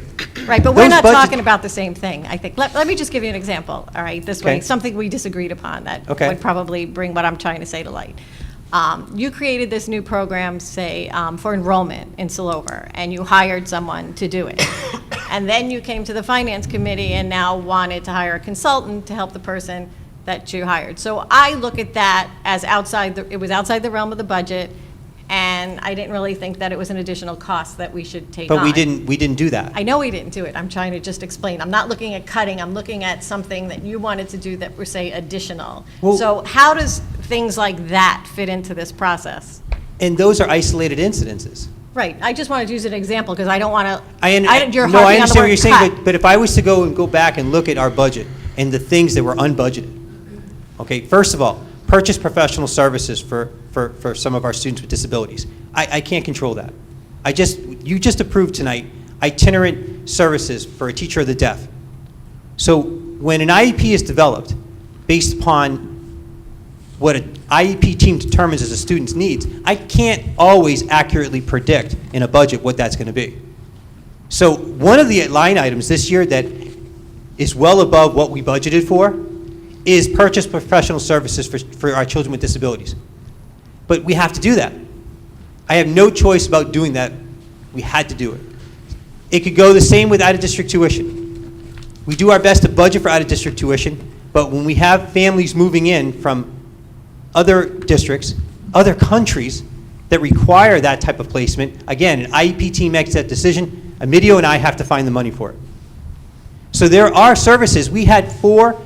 Right, but we're those not budget- talking about the same thing, I think. Let me just give you an example, all right, this way, Okay. something we disagreed upon that Okay. would probably bring what I'm trying to say to light. You created this new program, say, for enrollment in Sillover, and you hired someone to do it. And then you came to the Finance Committee and now wanted to hire a consultant to help the person that you hired. So I look at that as it was outside the realm of the budget, and I didn't really think that it was an additional cost that we should take on. But we didn't do that. I know we didn't do it. I'm trying to just explain. I'm not looking at cutting. I'm looking at something that you wanted to do that were, say, additional. Well- So how does things like that fit into this process? And those are isolated incidences. Right. I just wanted to use an example because I don't want to, you're No, harping I on the understand what word you're saying, cut. but if I was to go back and look at our budget and the things that were unbudgeted, okay, first of all, purchase professional services for some of our students with disabilities. I can't control that. You just approved tonight itinerant services for a teacher of the deaf. So when an IEP is developed based upon what an IEP team determines as a student's needs, I can't always accurately predict in a budget what that's going to be. So one of the line items this year that is well above what we budgeted for is purchase professional services for our children with disabilities. But we have to do that. I have no choice about doing that. We had to do it. It could go the same with out-of-district tuition. We do our best to budget for out-of-district tuition, but when we have families moving in from other districts, other countries that require that type of placement, again, an IEP team makes that decision, Amidio and I have to find the money for it. So there are services. We had 4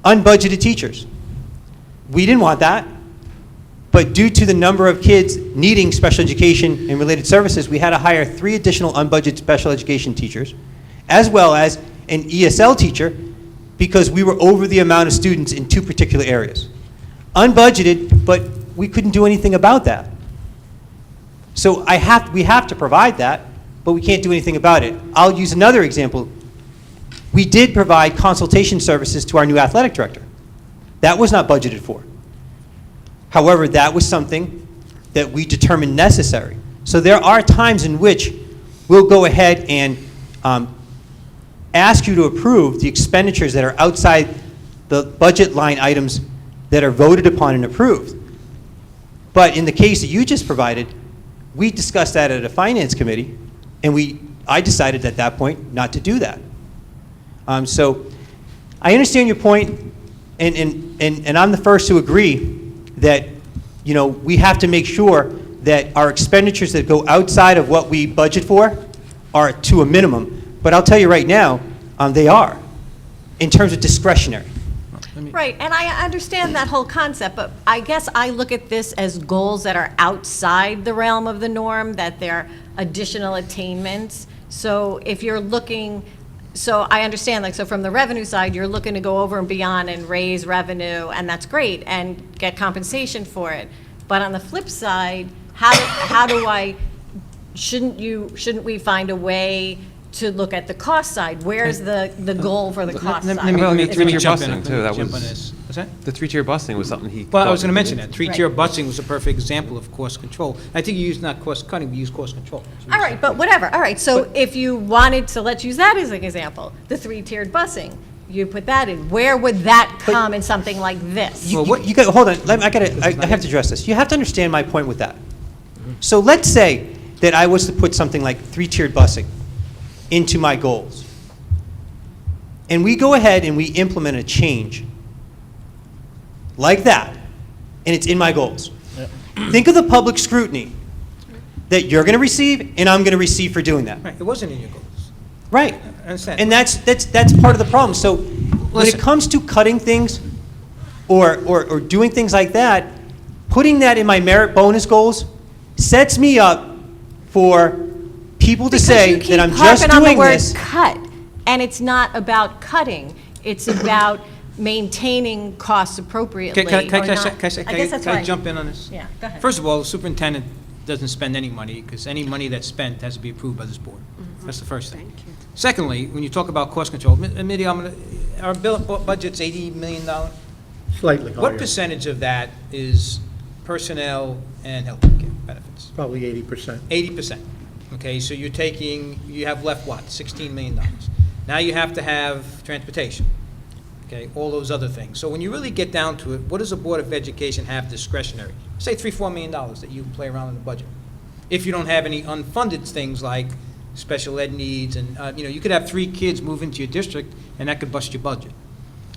unbudgeted teachers. We didn't want that, but due to the number of kids needing special education and related services, we had to hire 3 additional unbudgeted special education teachers, as well as an ESL teacher, because we were over the amount of students in 2 particular areas. Unbudgeted, but we couldn't do anything about that. So we have to provide that, but we can't do anything about it. I'll use another example. We did provide consultation services to our new athletic director. That was not budgeted for. However, that was something that we determined necessary. So there are times in which we'll go ahead and ask you to approve the expenditures that are outside the budget line items that are voted upon and approved. But in the case that you just provided, we discussed that at a finance committee, and I decided at that point not to do that. So I understand your point, and I'm the first to agree that we have to make sure that our expenditures that go outside of what we budget for are to a minimum. But I'll tell you right now, they are, in terms of discretionary. Right, and I understand that whole concept, but I guess I look at this as goals that are outside the realm of the norm, that they're additional attainments. So if you're looking So I understand, like, so from the revenue side, you're looking to go over and beyond and raise revenue, and that's great, and get compensation for it. But on the flip side, how do I, shouldn't we find a way to look at the cost side? Where's the goal for the cost side? Well, Let me three-tier jump in. busing, Let too, me that jump on was, this. What's that? the three-tier busing was something he. Well, I was thought going to he mention did. that. Three-tier busing was a perfect example of cost control. I think you used not cost cutting, but you used cost control. All right, but whatever, all right, so if you wanted, so let's use that as an example, the three-tiered busing, you put that in, where would that come in something like this? You got, hold on, I have to address this. You have to understand my point with that. So let's say that I was to put something like three-tiered busing into my goals. And we go ahead and we implement a change like that, and it's in my goals. Think of the public scrutiny that you're going to receive and I'm going to receive for doing that. Right, it wasn't in your goals. Right. I understand. And that's part of the problem. So when it comes to cutting things or doing things like that, putting that in my merit bonus goals sets me up for people to say that I'm just Because you keep harping on the doing word this. cut, and it's not about cutting, it's about maintaining costs appropriately Can I or say- not. can I I guess that's can I right. jump in on this? Yeah, go ahead. First of all, the superintendent doesn't spend any money, because any money that's spent has to be approved by this board. That's the first thing. Secondly, when you talk about cost control, admittedly, our budget's $80 million. Slightly higher. What percentage of that is personnel and health care benefits? Probably 80%. 80%. Okay, so you have left what, $16 million. Now you have to have transportation, okay, all those other things. So when you really get down to it, what does the Board of Education have discretionary? Say $3-4 million that you play around in the budget. If you don't have any unfunded things like special ed needs and, you could have 3 kids move into your district and that could bust your budget.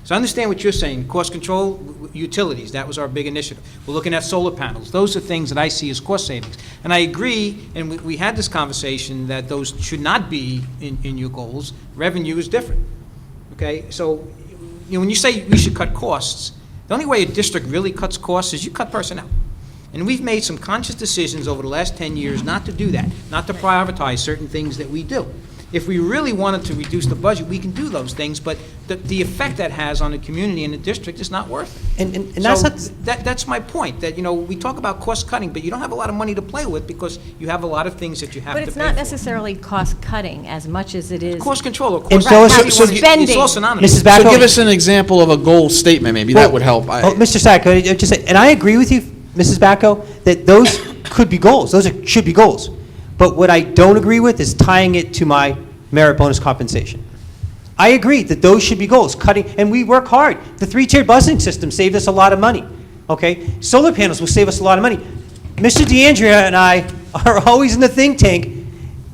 So I understand what you're saying, cost control, utilities, that was our big initiative. We're looking at solar panels. Those are things that I see as cost savings. And I agree, and we had this conversation, that those should not be in your goals. Revenue is different, okay? So, when you say we should cut costs, the only way a district really cuts costs is you cut personnel. And we've made some conscious decisions over the last 10 years not to do that, not to prioritize certain things that we do. If we really wanted to reduce the budget, we can do those things, but the effect that has on the community and the district is not worth it. And that's So not, that's my point, that, we talk about cost cutting, but you don't have a lot of money to play with because you have a lot of things that you have to But pay it's for. not necessarily cost-cutting as much as it is. Cost control or And cost. so- however you so wanna- spending. It's all synonymous. Mrs. Backo. So give us an example of a goal statement, maybe, that would help. Mr. Sack, I just say, and I agree with you, Mrs. Backo, that those could be goals. Should be goals. But what I don't agree with is tying it to my merit bonus compensation. I agree that those should be goals, cutting, and we work hard. The 3-tiered busing system saved us a lot of money, okay? Solar panels will save us a lot of money. Mr. DeAndrea and I are always in the think tank,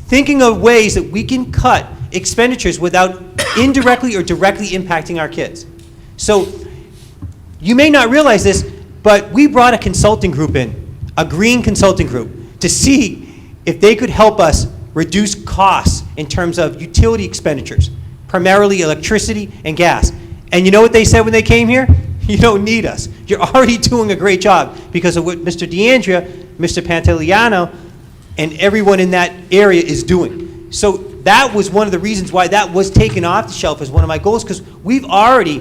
thinking of ways that we can cut expenditures without indirectly or directly impacting our kids. So, you may not realize this, but we brought a consulting group in, a green consulting group, to see if they could help us reduce costs in terms of utility expenditures, primarily electricity and gas. And you know what they said when they came here? You don't need us. You're already doing a great job because of what Mr. DeAndrea, Mr. Panteliano, and everyone in that area is doing. So that was one of the reasons why that was taken off the shelf as one of my goals, because we've already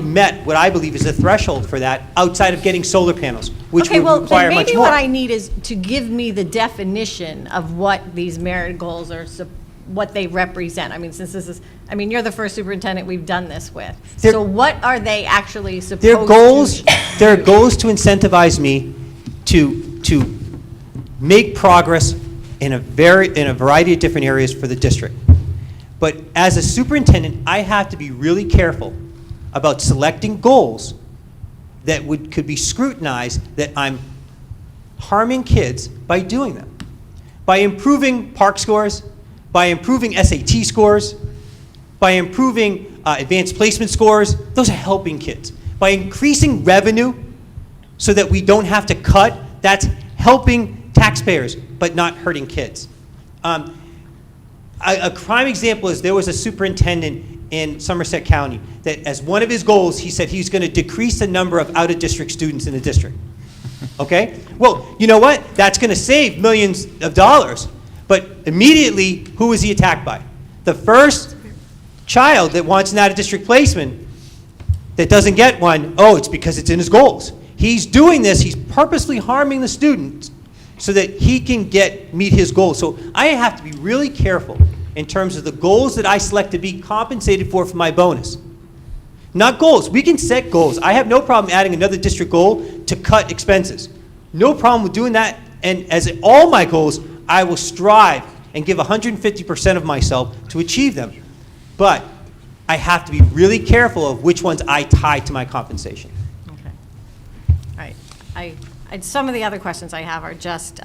met what I believe is the threshold for that outside of getting solar panels, which Okay, would well, require then much maybe more. what I need is to give me the definition of what these merit goals are, what they represent. I mean, since this is, you're the first superintendent we've done this with. They're- So what are they actually supposed to? Their goals to incentivize me to make progress in a variety of different areas for the district. But as a superintendent, I have to be really careful about selecting goals that could be scrutinized that I'm harming kids by doing them. By improving PARCC scores, by improving SAT scores, by improving advanced placement scores, those are helping kids. By increasing revenue so that we don't have to cut, that's helping taxpayers but not hurting kids. A prime example is there was a superintendent in Somerset County that as one of his goals, he said he's going to decrease the number of out-of-district students in the district. Okay? Well, you know what? That's going to save millions of dollars. But immediately, who was he attacked by? the first child that wants an out-of-district placement that doesn't get one, oh, it's because it's in his goals. He's doing this, he's purposely harming the student so that he can meet his goals. So I have to be really careful in terms of the goals that I select to be compensated for my bonus. Not goals. We can set goals. I have no problem adding another district goal to cut expenses. No problem with doing that. And as all my goals, I will strive and give 150% of myself to achieve them. But I have to be really careful of which ones I tie to my compensation. Okay. All right. Some of the other questions I have are just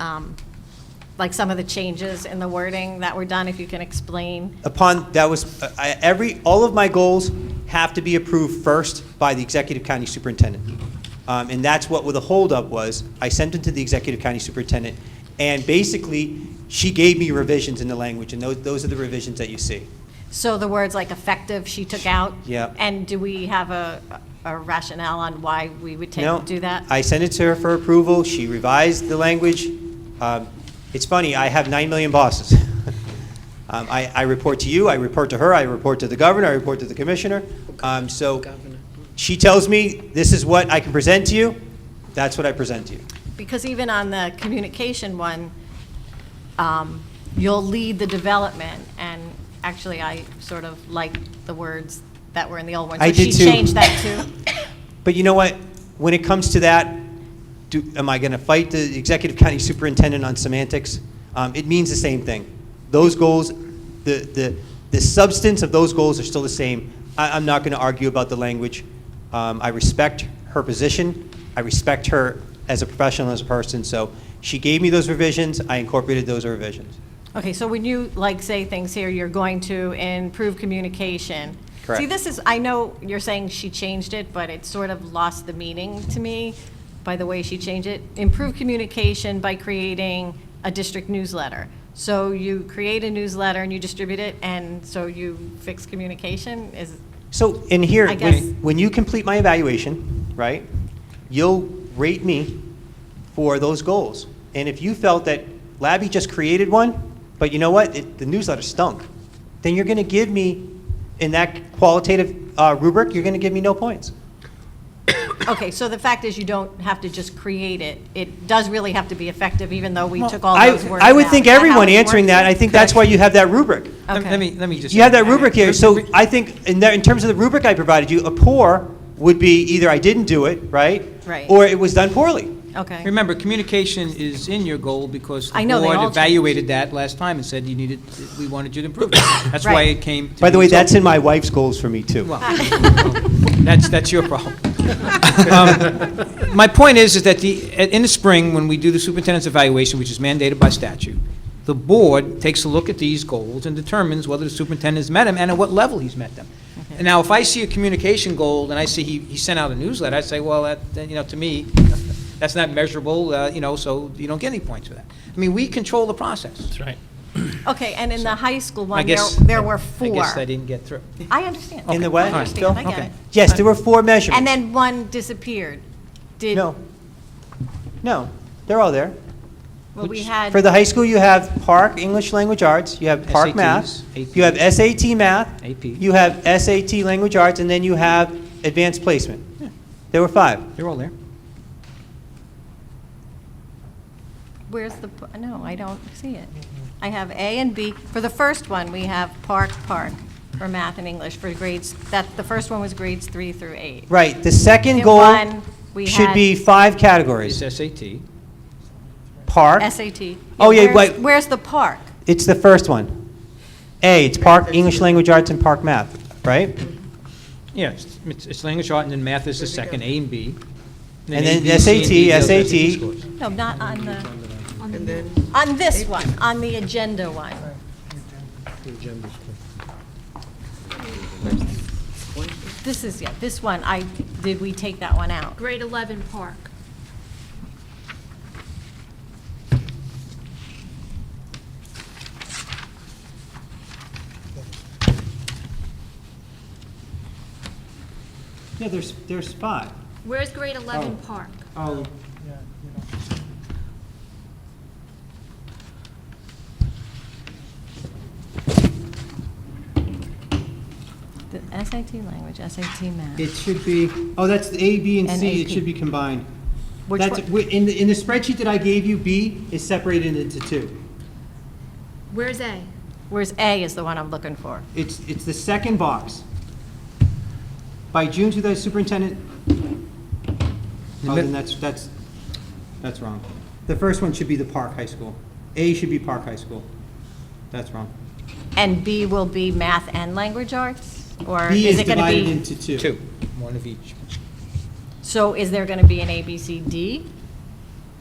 like some of the changes in the wording that were done, if you can explain. All of my goals have to be approved first by the executive county superintendent. And that's what the holdup was. I sent it to the executive county superintendent, and basically, she gave me revisions in the language, and those are the revisions that you see. So the words like effective, she took out? Yeah. And do we have a rationale on why we would do that? I sent it to her for approval. She revised the language. It's funny, I have 9 million bosses. I report to you, I report to her, I report to the governor, I report to the commissioner. So she tells me this is what I can present to you, that's what I present to you. Because even on the communication one, you'll lead the development, and actually I sort of like the words that were in the old one. I So did she too. changed that too? But you know what, when it comes to that, am I going to fight the executive county superintendent on semantics? It means the same thing. Those goals, the substance of those goals are still the same. I'm not going to argue about the language. I respect her position. I respect her as a professional, as a person. So she gave me those revisions. I incorporated those revisions. Okay, so when you say things here, you're going to improve communication. Correct. See, this is, I know you're saying she changed it, but it sort of lost the meaning to me by the way she changed it. Improve communication by creating a district newsletter. So you create a newsletter and you distribute it, and so you fix communication? So in here, I guess- when you complete my evaluation, right, you'll rate me for those goals. And if you felt that Labby just created one, but you know what, the newsletter stunk, then you're going to give me, in that qualitative rubric, you're going to give me no points. Okay, so the fact is you don't have to just create it. It does really have to be effective, even though we took all those words out. I would think Is that how everyone it answering works? that, I think that's why you have that rubric. Okay. Let me just. You have that rubric here, so I think in terms of the rubric I provided you, a poor would be either I didn't do it, right? Right. Or it was done poorly. Okay. Remember, communication is in your goal because I the know, they board all evaluated that last time and said we wanted you to improve it. That's why Right. it came to. By the me. way, So- that's in my wife's goals for me, too. Well, that's your problem. My point is that in the spring, when we do the superintendent's evaluation, which is mandated by statute, the board takes a look at these goals and determines whether the superintendent has met them and at what level he's met them. And now, if I see a communication goal and I see he sent out a newsletter, I say, well, that, to me, that's not measurable, so you don't get any points for that. I mean, we control the process. That's right. Okay, and in the high school I one, guess there were 4. I guess I didn't get through. I understand. In the what? I understand, Phil? I get Okay. it. Yes, there were 4 measurements. And then one disappeared. No, they're all there. Well, we had. For the high school, you have Park English Language Arts, you have Park SATs, Math, APs. you have SAT Math, AP. you have SAT Language Arts, and then you have Advanced Placement. There were 5. They're all there. Where's no, I don't see it. I have A and B. For the first one, we have Park for math and English for grades, the first one was grades 3 through 8. Right, the second In goal one, we should had- be 5 categories. It's SAT. Park, SAT. Oh, yeah, where's- wait. Where's the Park? it's the first one. A, it's Park English Language Arts and Park Math, right? Yeah, it's language art, and then math is the second, A and B. And A, then B, C, and D, those are SAT. scores. No, not on on this one, on the agenda one. This is, this one, did we take that one out? Grade 11 Park. Yeah, there's 5. Where's grade 11 Park? Oh. SAT language, SAT math. It should be, oh, that's the A, B, and And C, it AP. should be combined. Which That's, one? in the spreadsheet that I gave you, B is separated into two. Where's A? Whereas A is the one I'm looking for. It's the second box. By June 2000, superintendent, oh, then that's wrong. The first one should be the Park High School. A should be Park High School. That's wrong. And B will be math and language arts? Or B is is it going to divided be? into two. Two, one of each. So is there going to be an A, B, C, D?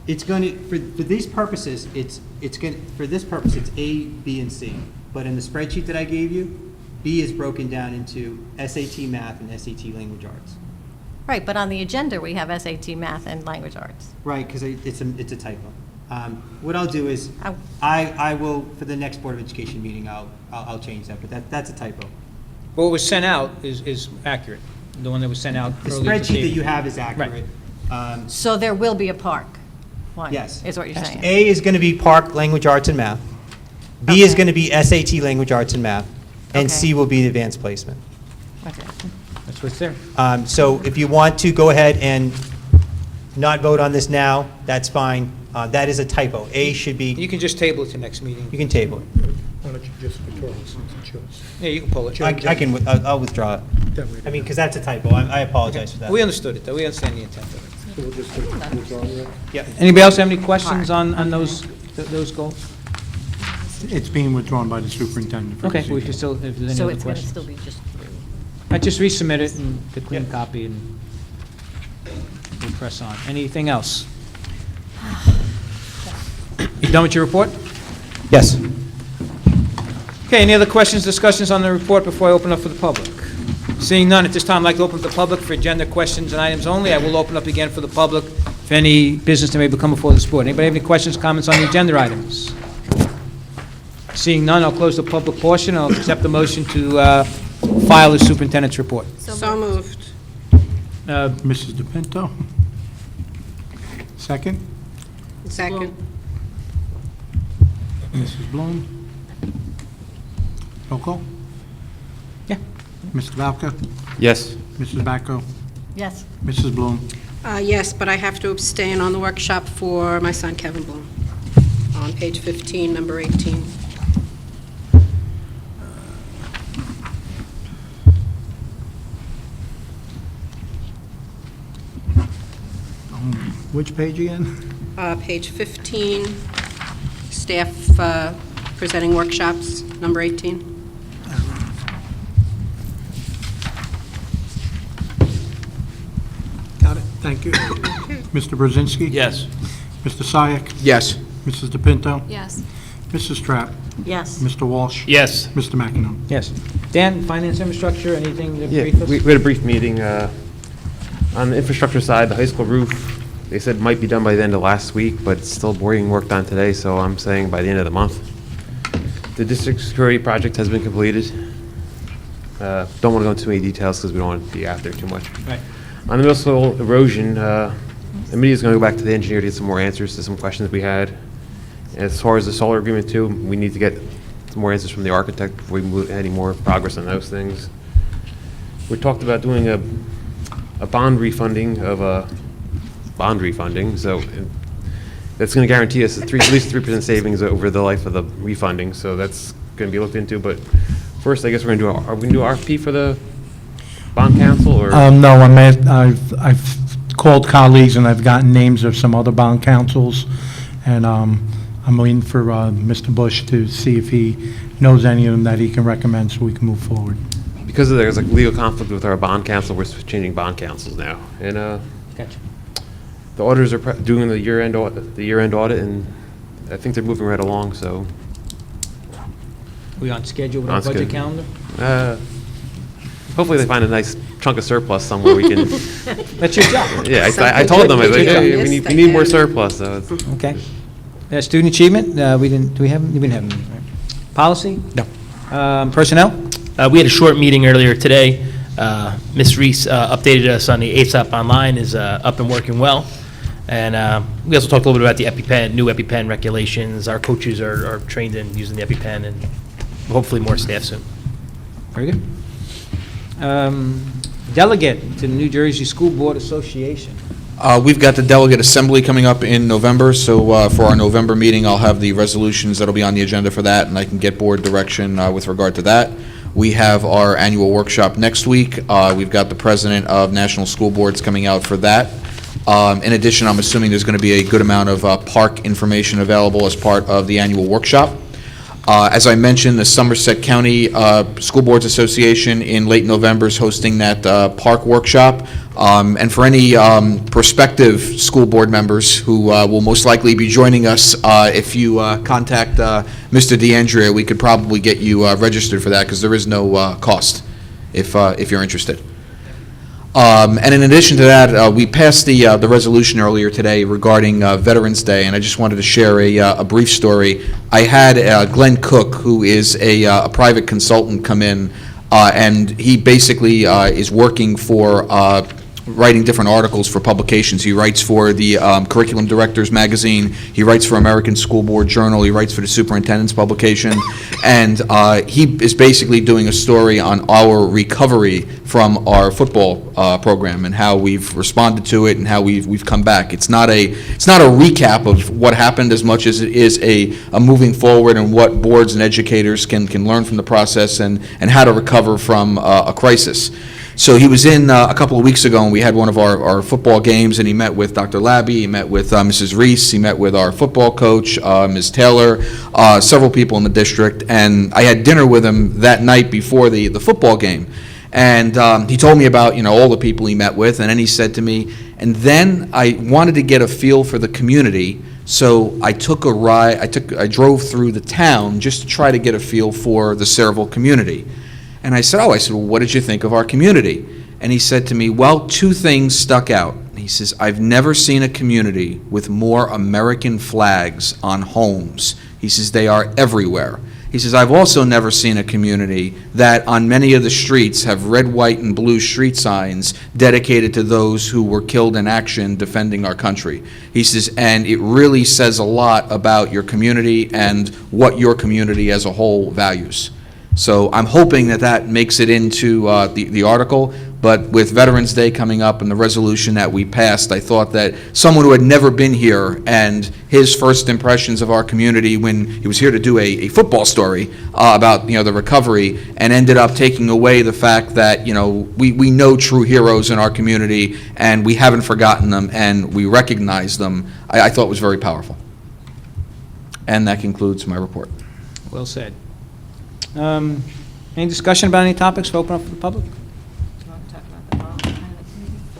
It's going to, for these purposes, it's going, for this purpose, it's A, B, and C. But in the spreadsheet that I gave you, B is broken down into SAT Math and SAT Language Arts. Right, but on the agenda, we have SAT math and language arts. Right, because it's a typo. What I'll do is, Ow. I will, for the next Board of Education meeting, I'll change that, but that's a typo. What was sent out is accurate, the one that was sent out The earlier this spreadsheet that evening. you have is accurate. So there will be a park one? Yes. Is what you're saying? A is going to be Park Language Arts and Math. B is Okay. going to be SAT Language Arts and Math. And Okay. C will be Advanced Placement. Okay. That's what's there. So if you want to go ahead and not vote on this now, that's fine. That is a typo. A should be, You can just table it to next meeting. you can table it. Why don't you just withdraw it since it shows? Yeah, you can pull it. I can, I'll withdraw it. I mean, because that's a typo. I apologize for that. We understood it, though. We understand the intent of it. So we'll just withdraw it? Yeah. Anybody else have any questions on those goals? It's being withdrawn by the superintendent. for Okay, this we evening. can still, if there's any So other it's going to questions. still be just three? I just resubmit it and the clean Yeah. copy and we'll press on. Anything else? You done with your report? Yes. Okay, any other questions, discussions on the report before I open up for the public? Seeing none, at this time, I'd like to open up the public for agenda questions and items only. I will open up again for the public for any business that may become before this board. Anybody have any questions, comments on the agenda items? Seeing none, I'll close the public portion. I'll accept the motion to file the superintendent's report. So moved. Mrs. DePinto? Second? Second. Mrs. Bloom? Roll call? Yeah. Mr. Valka? Yes. Mrs. Bacco? Yes. Mrs. Bloom? Yes, but I have to abstain on the workshop for my son Kevin Bloom, on page 15, number 18. Which page again? Page 15, staff presenting workshops, number 18. Got it, thank you. Mr. Brzezinski? Yes. Mr. Syak? Yes. Mrs. DePinto? Yes. Mrs. Trapp? Yes. Mr. Walsh? Yes. Mr. McEnon? Yes. Dan, finance infrastructure, anything to Yeah, brief us? we had a brief meeting on the infrastructure side, the high school roof. They said it might be done by the end of last week, but it's still being worked on today, so I'm saying by the end of the month. The district security project has been completed. Don't want to go into too many details because we don't want to be out there too much. Right. On the middle school erosion, immediately going to go back to the engineer to get some more answers to some questions we had. As far as the solar agreement too, we need to get some more answers from the architect before we move any more progress on those things. We talked about doing a bond refunding of bond refunding, so that's going to guarantee us at least 3% savings over the life of the refunding, so that's going to be looked into. But first, I guess we're going to do, are we going to do RFP for the bond council, or? No, I've called colleagues and I've gotten names of some other bond councils, and I'm waiting for Mr. Bush to see if he knows any of them that he can recommend so we can move forward. Because there's like legal conflict with our bond council, we're changing bond councils now. And Gotcha. the auditors are doing the year-end audit, and I think they're moving right along, so. We on schedule with our On budget schedule. calendar? Hopefully they find a nice chunk of surplus somewhere we can. That's your job. Yeah, I told them, I was like, hey, we need more surplus, so it's. Okay. Student achievement, we didn't, do we have, we didn't have them, right? Policy? No. Personnel? We had a short meeting earlier today. Ms. Reese updated us on the ASAP Online is up and working well. And we also talked a little bit about the EpiPen, new EpiPen regulations. Our coaches are trained in using the EpiPen, and hopefully more staff soon. Very good. Delegate to the New Jersey School Board Association. We've got the delegate assembly coming up in November, so for our November meeting, I'll have the resolutions that'll be on the agenda for that, and I can get board direction with regard to that. We have our annual workshop next week. We've got the president of National School Boards coming out for that. In addition, I'm assuming there's going to be a good amount of park information available as part of the annual workshop. As I mentioned, the Somerset County School Boards Association in late November is hosting that park workshop. And for any prospective school board members who will most likely be joining us, if you contact Mr. DeAndrea, we could probably get you registered for that because there is no cost if you're interested. And in addition to that, we passed the resolution earlier today regarding Veterans Day, and I just wanted to share a brief story. I had Glenn Cook, who is a private consultant, come in, and he basically is working for writing different articles for publications. He writes for the Curriculum Directors magazine, he writes for American School Board Journal, he writes for the Superintendent's publication, and he is basically doing a story on our recovery from our football program and how we've responded to it and how we've come back. It's not a recap of what happened as much as it is a moving forward and what boards and educators can learn from the process and how to recover from a crisis. So he was in a couple of weeks ago, and we had one of our football games, and he met with Dr. Labby, he met with Mrs. Reese, he met with our football coach, Ms. Taylor, several people in the district, and I had dinner with him that night before the football game. And he told me about, all the people he met with, and then he said to me, and then I wanted to get a feel for the community, so I took a ride, I drove through the town just to try to get a feel for the Sayreville community. And I said, well, what did you think of our community? And he said to me, well, two things stuck out. He says, I've never seen a community with more American flags on homes. He says, they are everywhere. He says, I've also never seen a community that on many of the streets have red, white, and blue street signs dedicated to those who were killed in action defending our country. He says, and it really says a lot about your community and what your community as a whole values. So I'm hoping that makes it into the article, but with Veterans Day coming up and the resolution that we passed, I thought that someone who had never been here and his first impressions of our community when he was here to do a football story about the recovery and ended up taking away the fact that we know true heroes in our community and we haven't forgotten them and we recognize them, I thought was very powerful. And that concludes my report. Well said. Any discussion about any topics to open up for the public?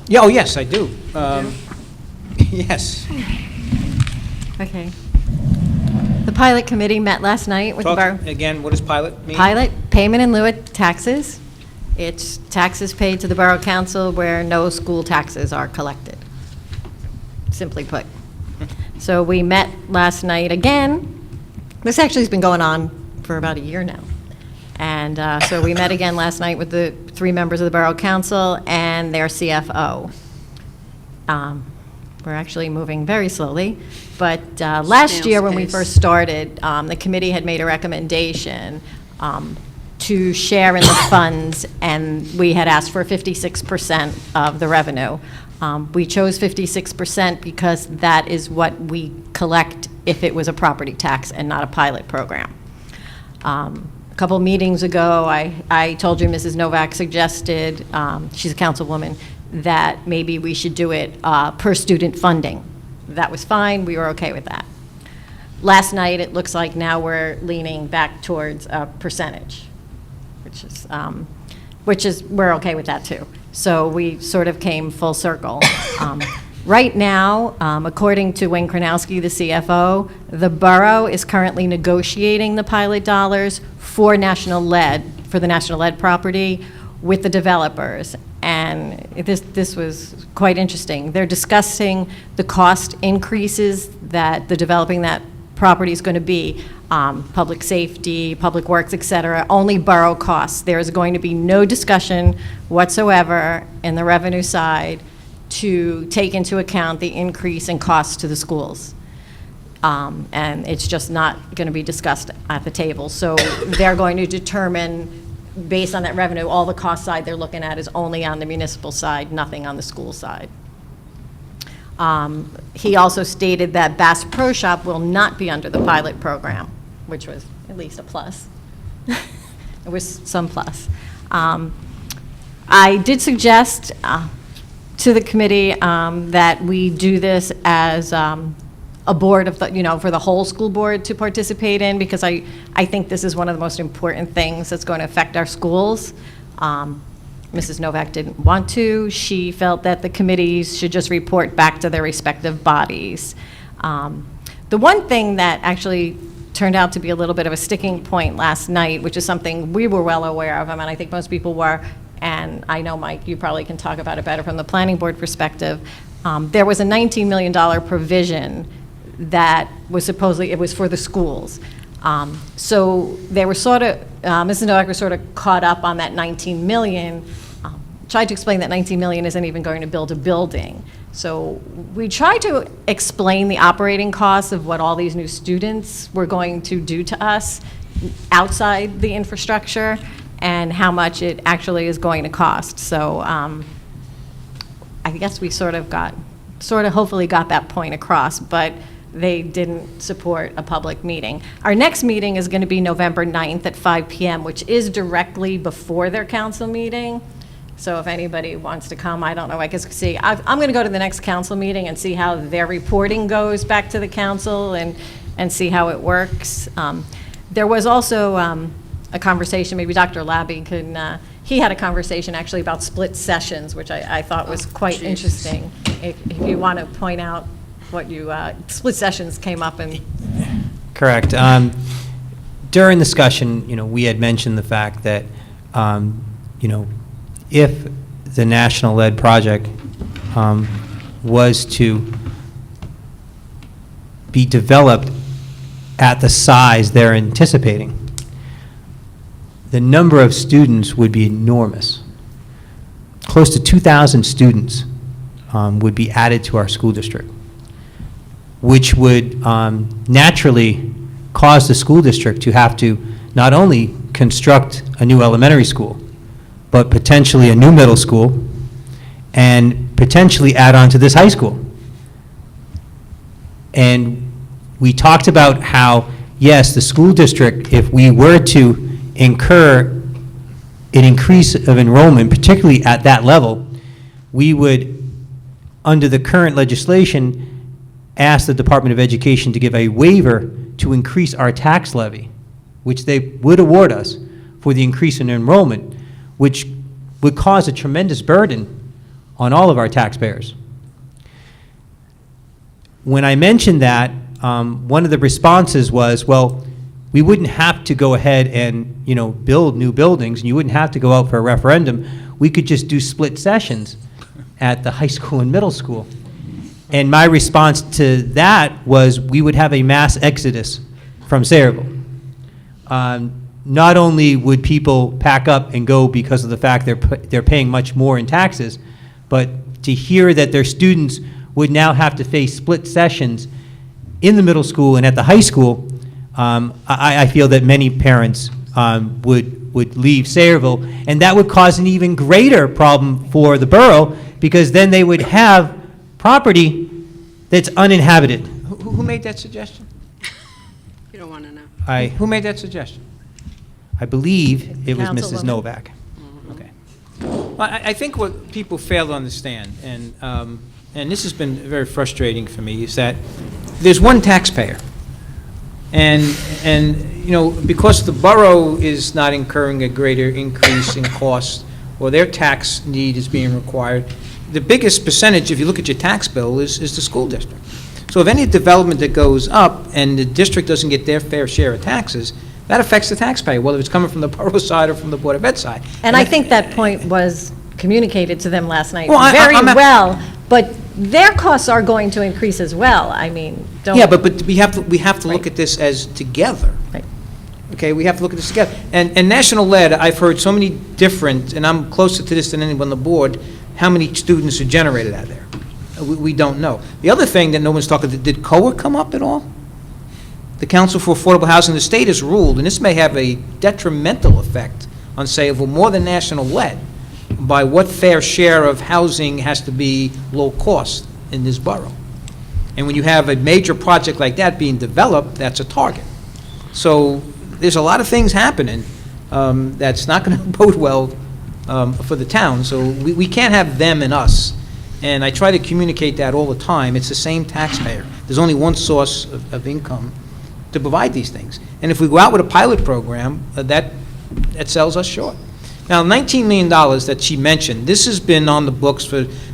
Yeah, oh, yes, I do. Yes. Okay. The pilot committee met last night with the borough. Talk again, what does pilot mean? Pilot, payment in lieu of taxes. It's taxes paid to the Borough Council where no school taxes are collected, simply put. So we met last night again. This actually has been going on for about a year now. And so we met again last night with the 3 members of the Borough Council and their CFO. We're actually moving very slowly, but last year when we first started, the committee had made a recommendation to share in the funds, and we had asked for 56% of the revenue. We chose 56% because that is what we collect if it was a property tax and not a pilot program. A couple meetings ago, I told you Mrs. Novak suggested, she's a councilwoman, that maybe we should do it per student funding. That was fine, we were okay with that. Last night, it looks like now we're leaning back towards a percentage, which is we're okay with that too. So we sort of came full circle. Right now, according to Wayne Kronowski, the CFO, the borough is currently negotiating the pilot dollars for National Lead, for the National Lead property, with the developers. And this was quite interesting. They're discussing the cost increases that the developing that property is going to be, public safety, public works, et cetera, only borough costs. There is going to be no discussion whatsoever in the revenue side to take into account the increase in costs to the schools. And it's just not going to be discussed at the table. So they're going to determine based on that revenue, all the cost side they're looking at is only on the municipal side, nothing on the school side. He also stated that Bass Pro Shop will not be under the pilot program, which was at least a plus. It was some plus. I did suggest to the committee that we do this as a board of, for the whole school board to participate in, because I think this is one of the most important things that's going to affect our schools. Mrs. Novak didn't want to. She felt that the committees should just report back to their respective bodies. The one thing that actually turned out to be a little bit of a sticking point last night, which is something we were well aware of, and I think most people were, and I know, Mike, you probably can talk about it better from the planning board perspective. There was a $19 million provision that was supposedly, it was for the schools. So they were sort of, Mrs. Novak was sort of caught up on that 19 million, tried to explain that 19 million isn't even going to build a building. So we tried to explain the operating costs of what all these new students were going to do to us outside the infrastructure and how much it actually is going to cost. So I guess we hopefully got that point across, but they didn't support a public meeting. Our next meeting is going to be November 9th at 5 p.m., which is directly before their council meeting. So if anybody wants to come, I don't know, I guess, see, I'm going to go to the next council meeting and see how their reporting goes back to the council and see how it works. There was also a conversation, maybe Dr. Labby can, he had a conversation actually about split sessions, which I thought was quite interesting. If you want to point out what you, split sessions came up and. Correct. During discussion, we had mentioned the fact that, if the national lead project was to be developed at the size they're anticipating, the number of students would be enormous. Close to 2,000 students would be added to our school district, which would naturally cause the school district to have to not only construct a new elementary school, but potentially a new middle school, and potentially add on to this high school. And we talked about how, yes, the school district, if we were to incur an increase of enrollment, particularly at that level, we would, under the current legislation, ask the Department of Education to give a waiver to increase our tax levy, which they would award us for the increase in enrollment, which would cause a tremendous burden on all of our taxpayers. When I mentioned that, one of the responses was, well, we wouldn't have to go ahead and build new buildings, and you wouldn't have to go out for a referendum. We could just do split sessions at the high school and middle school. And my response to that was we would have a mass exodus from Sayreville. Not only would people pack up and go because of the fact they're paying much more in taxes, but to hear that their students would now have to face split sessions in the middle school and at the high school, I feel that many parents would leave Sayreville, and that would cause an even greater problem for the borough, because then they would have property that's uninhabited. Who made that suggestion? You don't want to know. Who made that suggestion? I believe it was Mrs. Councilwoman. Novak. Okay. Well, I think what people fail to understand, and this has been very frustrating for me, is that there's one taxpayer. And because the borough is not incurring a greater increase in cost, or their tax need is being required, the biggest percentage, if you look at your tax bill, is the school district. So if any development that goes up and the district doesn't get their fair share of taxes, that affects the taxpayer, whether it's coming from the borough side or from the Board of Ed side. And I think that point was communicated to them last night Well, very I'm well, but their costs are going to increase as well. I mean, don't. Yeah, but we have to look Right. at this as together. Right. Okay, we have to look at this together. And National Lead, I've heard so many different, and I'm closer to this than anyone on the board, how many students are generated out there. We don't know. The other thing that no one's talking, did COA come up at all? The Council for Affordable Housing, the state has ruled, and this may have a detrimental effect on Sayreville, more than national lead, by what fair share of housing has to be low cost in this borough. And when you have a major project like that being developed, that's a target. So there's a lot of things happening that's not going to bode well for the town. So we can't have them and us. And I try to communicate that all the time. It's the same taxpayer. There's only one source of income to provide these things. And if we go out with a pilot program, that sells us short. Now, $19 million that she mentioned, this has been on the books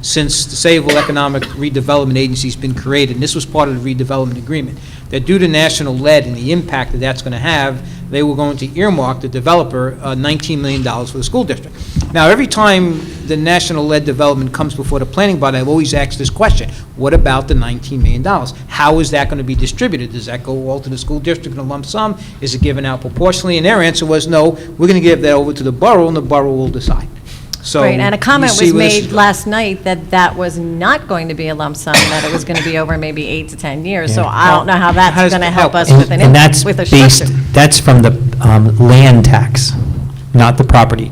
since the Sayreville Economic Redevelopment Agency's been created, and this was part of the redevelopment agreement, that due to national lead and the impact that that's going to have, they were going to earmark the developer $19 million for the school district. Now, every time the national lead development comes before the planning board, I've always asked this question: what about the $19 million? How is that going to be distributed? Does that go all to the school district in a lump sum? Is it given out proportionally? And their answer was, no, we're going to give that over to the borough, and the borough will decide. So Right, and a comment you see was where this is made going. last night that that was not going to be a lump sum, that it was going to be over maybe 8 to 10 years. So I don't know how that's Has going to to help help. us with And that's with a based, structure. that's from the land tax, not the property.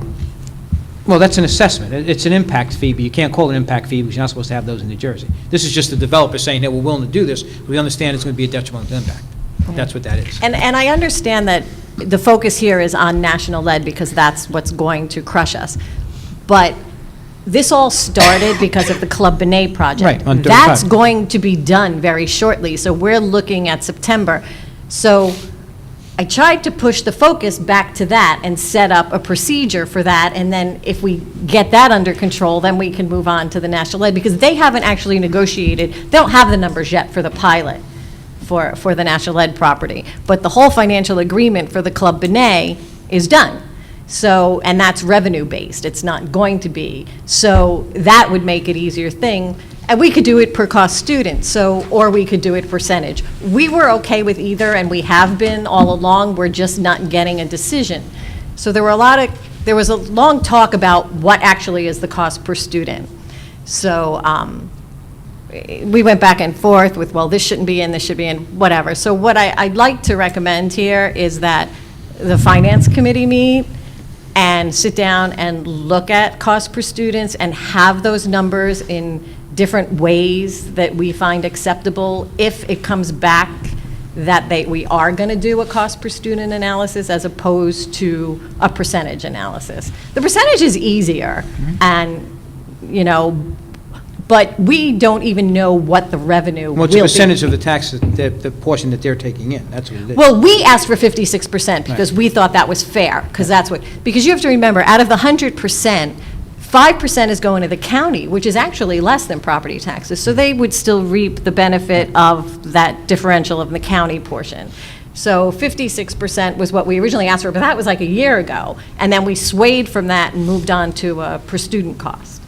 Well, that's an assessment. It's an impact fee, but you can't call it an impact fee because you're not supposed to have those in New Jersey. This is just the developer saying, hey, we're willing to do this. We understand it's going to be a detrimental impact. That's what that is. And I understand that the focus here is on national lead because that's what's going to crush us. But this all started because of the Club Benet project. Right, on That's 35. going to be done very shortly, so we're looking at September. So I tried to push the focus back to that and set up a procedure for that, and then if we get that under control, then we can move on to the national lead, because they haven't actually negotiated, they don't have the numbers yet for the pilot for the national lead property, but the whole financial agreement for the Club Benet is done. So, and that's revenue-based, it's not going to be. So that would make it easier thing. And we could do it per cost student, so, or we could do it percentage. We were okay with either, and we have been all along, we're just not getting a decision. So there was a long talk about what actually is the cost per student. So, we went back and forth with, well, this shouldn't be in, this should be in, whatever. So what I'd like to recommend here is that the Finance Committee meet and sit down and look at cost per students and have those numbers in different ways that we find acceptable if it comes back that we are going to do a cost per student analysis as opposed to a percentage analysis. The percentage is easier, and, but we don't even know what the revenue will Well, be. it's a percentage of the tax, the portion that they're taking in. That's what it is. Well, we asked for 56% because we thought that was fair, because you have to remember, out of the 100%, 5% is going to the county, which is actually less than property taxes, so they would still reap the benefit of that differential of the county portion. So 56% was what we originally asked for, but that was like a year ago, and then we swayed from that and moved on to a per student cost.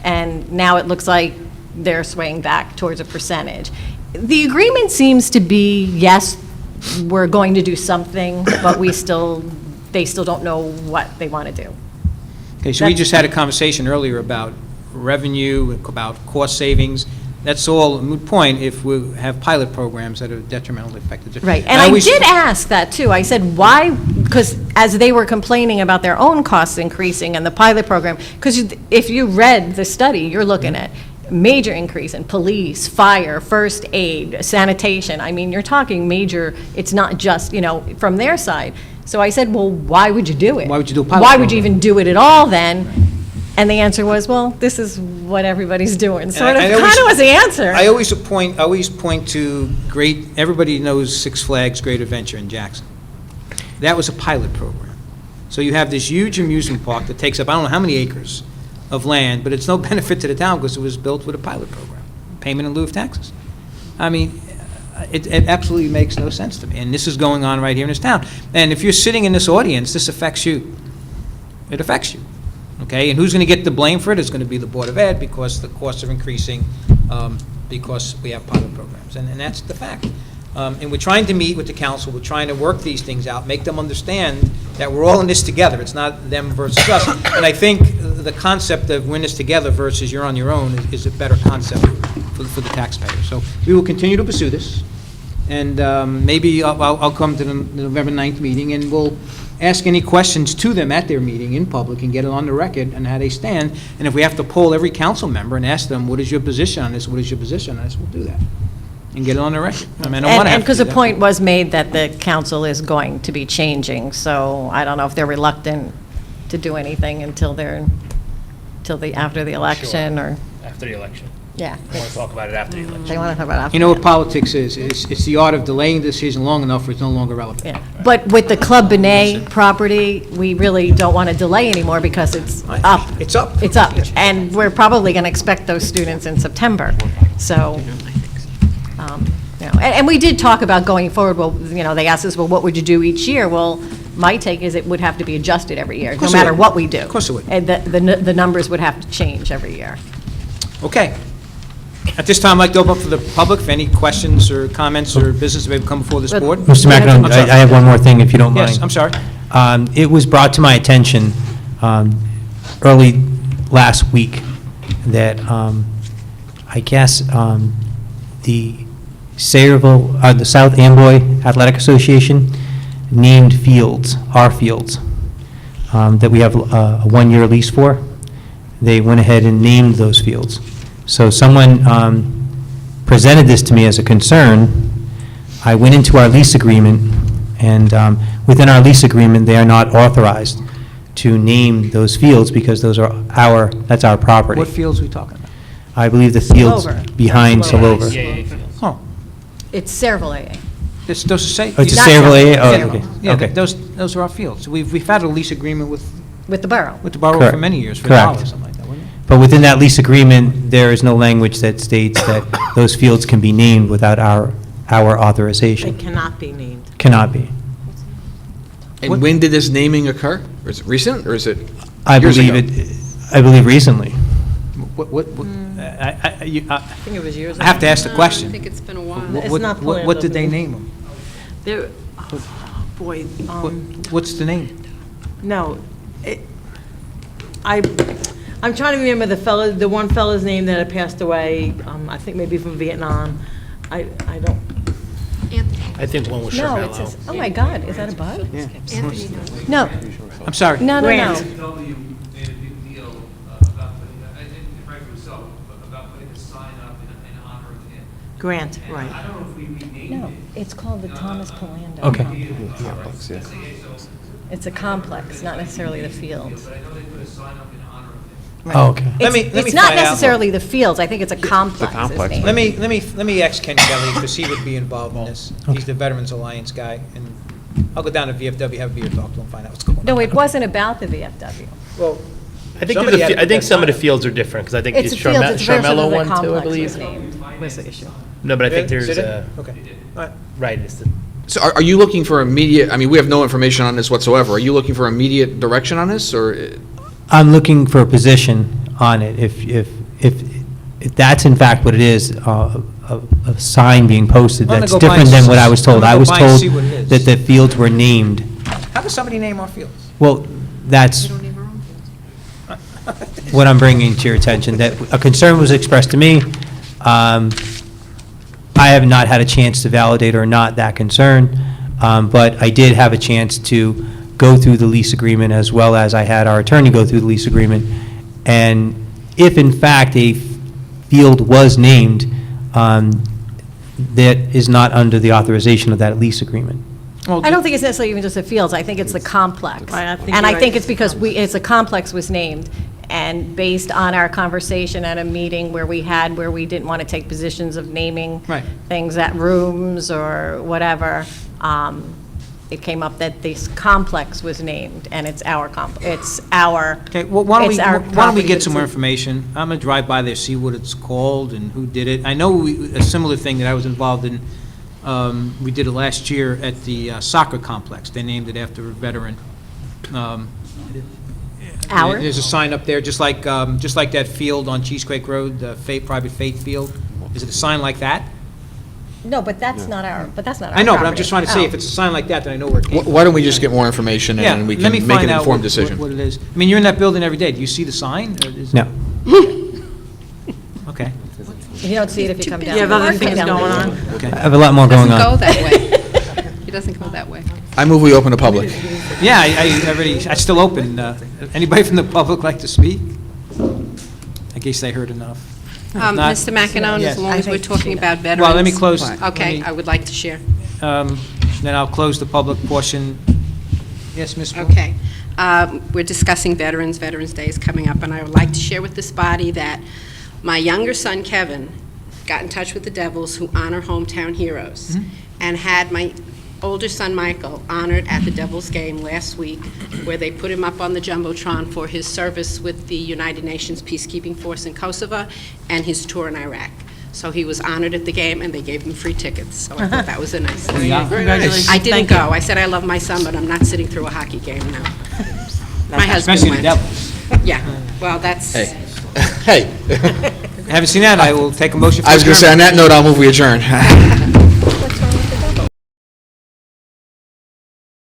And now it looks like they're swaying back towards a percentage. The agreement seems to be, yes, we're going to do something, but they still don't know what they want to do. Okay, so we just had a conversation earlier about revenue, about cost savings. That's all a moot point if we have pilot programs that are detrimentally affected. Right, and I did ask that too. I said, why, because as they were complaining about their own costs increasing and the pilot program, because if you read the study, you're looking at major increase in police, fire, first aid, sanitation. I mean, you're talking major, it's not just, from their side. So I said, well, why would you do it? Why would you do a pilot Why would you program? even do it at all then? And the answer was, well, this is what everybody's doing. Sort of, kind of was the answer. I always point to everybody knows Six Flags Great Adventure in Jackson. That was a pilot program. So you have this huge amusement park that takes up, I don't know how many acres of land, but it's no benefit to the town because it was built with a pilot program, payment in lieu of taxes. I mean, it absolutely makes no sense to me, and this is going on right here in this town. And if you're sitting in this audience, this affects you. It affects you. Okay, and who's going to get the blame for it? It's going to be the Board of Ed because the costs are increasing because we have pilot programs, and that's the fact. And we're trying to meet with the council, we're trying to work these things out, make them understand that we're all in this together. It's not them versus us. And I think the concept of we're in this together versus you're on your own is a better concept for the taxpayer. So we will continue to pursue this, and maybe I'll come to the November 9th meeting, and we'll ask any questions to them at their meeting in public and get it on the record and how they stand. And if we have to poll every council member and ask them, what is your position on this, what is your position on this, we'll do that. And get it on the record. I mean, I don't want to have And to because do the that. point was made that the council is going to be changing, so I don't know if they're reluctant to do anything until after the election, or, After the election. yeah. I want to talk about it after the election. They want to talk about after. You know what politics is? It's the art of delaying the decision long enough where it's no longer relevant. Yeah. But with the Club Benet property, we really don't want to delay anymore because it's up. It's up. It's up, and we're probably going to expect those students in September, so, and we did talk about going forward, well, they asked us, well, what would you do each year? Well, my take is it would have to be adjusted every year, no course it matter would. what we do. Of course it would. And the numbers would have to change every year. Okay. At this time, I'd like to open up for the public for any questions or comments or business that may come before this board. Mr. McEnon, I'm sorry. I have one more thing, if you don't mind. Yes, I'm sorry. It was brought to my attention early last week that I guess the Sayreville, the South Amboy Athletic Association named fields, our fields, that we have a one-year lease for. They went ahead and named those fields. So someone presented this to me as a concern. I went into our lease agreement, and within our lease agreement, they are not authorized to name those fields because those are that's our property. What fields are we talking about? I believe the fields Silver. behind Silver. Oh, It's Sayreville AA. those are say. Oh, it's a Not Sayreville AA? Oh, Yeah, okay. yeah, Okay. those are our fields. We've had a lease agreement with With the borough. the borough Correct. for many years, for a Correct. dollar or something like that, wasn't it? But within that lease agreement, there is no language that states that those fields can be named without our They authorization. cannot be named. Cannot be. And when did this naming occur? Is it recent, or is it I years believe ago? I believe recently. I think it was years ago. I have to ask the question. I think it's been a while. It's not pulling it What up did they in- name them? There, boy, What's the name? no, I'm trying to remember the one fella's name that had passed away, I think maybe from Vietnam. I don't, I think one was No, it Charmello. says, oh my God, is that a bug? Anthony knows. No, I'm sorry. no. Grant. W made a big deal about putting, and rightfully so, about putting a sign up in honor of him. Grant, And right. I don't know if we renamed No, it. it's called the Thomas Polando. Okay. It's a complex, not necessarily the field. But I know they put a sign up in honor of him. Oh, okay. Let me It's not find out. necessarily the fields, I think it's a complex. is complex. named. Let me ask Ken Kelly, because he would be involved in this. He's the Veterans Alliance guy, and I'll go down to VFW, have a beer talk to him, find out what's going on. No, it wasn't about the VFW. Well, I think, somebody there's a had few- I think that some of the sign up. fields are different, because I think It's it's a field, it's version Charmello of the one too, I complex believe. was named, was the issue. No, but I think Is there's it? a, Okay. All right. right, it's the, So are you looking for immediate, I mean, we have no information on this whatsoever. Are you looking for immediate direction on this, or? I'm looking for a position on it. If that's in fact what it is, a sign being posted, I'm gonna that's go by different than what I was told. I'm gonna I go was by and told see what it is. that the fields were named. How does somebody name our fields? Well, that's what I'm bringing to your attention, that a concern was expressed to me. I have not had a chance to validate or not that concern, but I did have a chance to go through the lease agreement as well as I had our attorney go through the lease agreement. And if in fact a field was named, that is not under the authorization of that lease agreement. I don't think it's necessarily even just the fields, I think it's the complex. Right, I think And you're I think right. it's because it's a complex was named, and based on our conversation at a meeting where we didn't want to take positions of naming Right. things at rooms or whatever, it came up that this complex was named, and it's our Okay, well, why it's our don't we property, get but some it's more a- information? I'm gonna drive by there, see what it's called and who did it. I know a similar thing that I was involved in, we did it last year at the soccer complex. They named it after a veteran. Ours? There's a sign up there, just like that field on Cheesequake Road, the Private Faith Field. Is it a sign like that? No, but that's not our property. I know, but I'm just trying to say, Oh. if it's a sign like that, then I know where it came from. Why don't we just get more information, and then we Yeah, let me can make find an out informed what decision? it is. I mean, you're in that building every day. Do you see the sign? Or is it- No. Okay. You don't see it if you come down. You have other Come things down the going road. on? Okay. I have a lot more going Doesn't go on. that way. He doesn't go that way. I move we open to public. Yeah, it's still open. Anybody from the public like to speak? I guess they heard enough. If not- Mr. McEnon, Yes. as long as we're talking about veterans. Well, let me close. Okay, I would like to share. Then I'll close the public portion. Yes, Ms. Moore? Okay. We're discussing veterans. Veterans Day is coming up, and I would like to share with this body that my younger son, Kevin, got in touch with the Devils, who honor hometown heroes, and had my older son, Michael, honored at the Devils game last week, where they put him up on the Jumbotron for his service with the United Nations Peacekeeping Force in Kosovo and his tour in Iraq. So he was honored at the game, and they gave him free tickets. So I thought that was a nice thing. Congratulations. I didn't Thank go. you. I said I love my son, but I'm not sitting through a hockey game, no. My husband Especially the went. Devils. Yeah, well, that's... Hey. Hey. Haven't seen that, I will take a motion for I was going to say, on that note, I'll move we adjourn.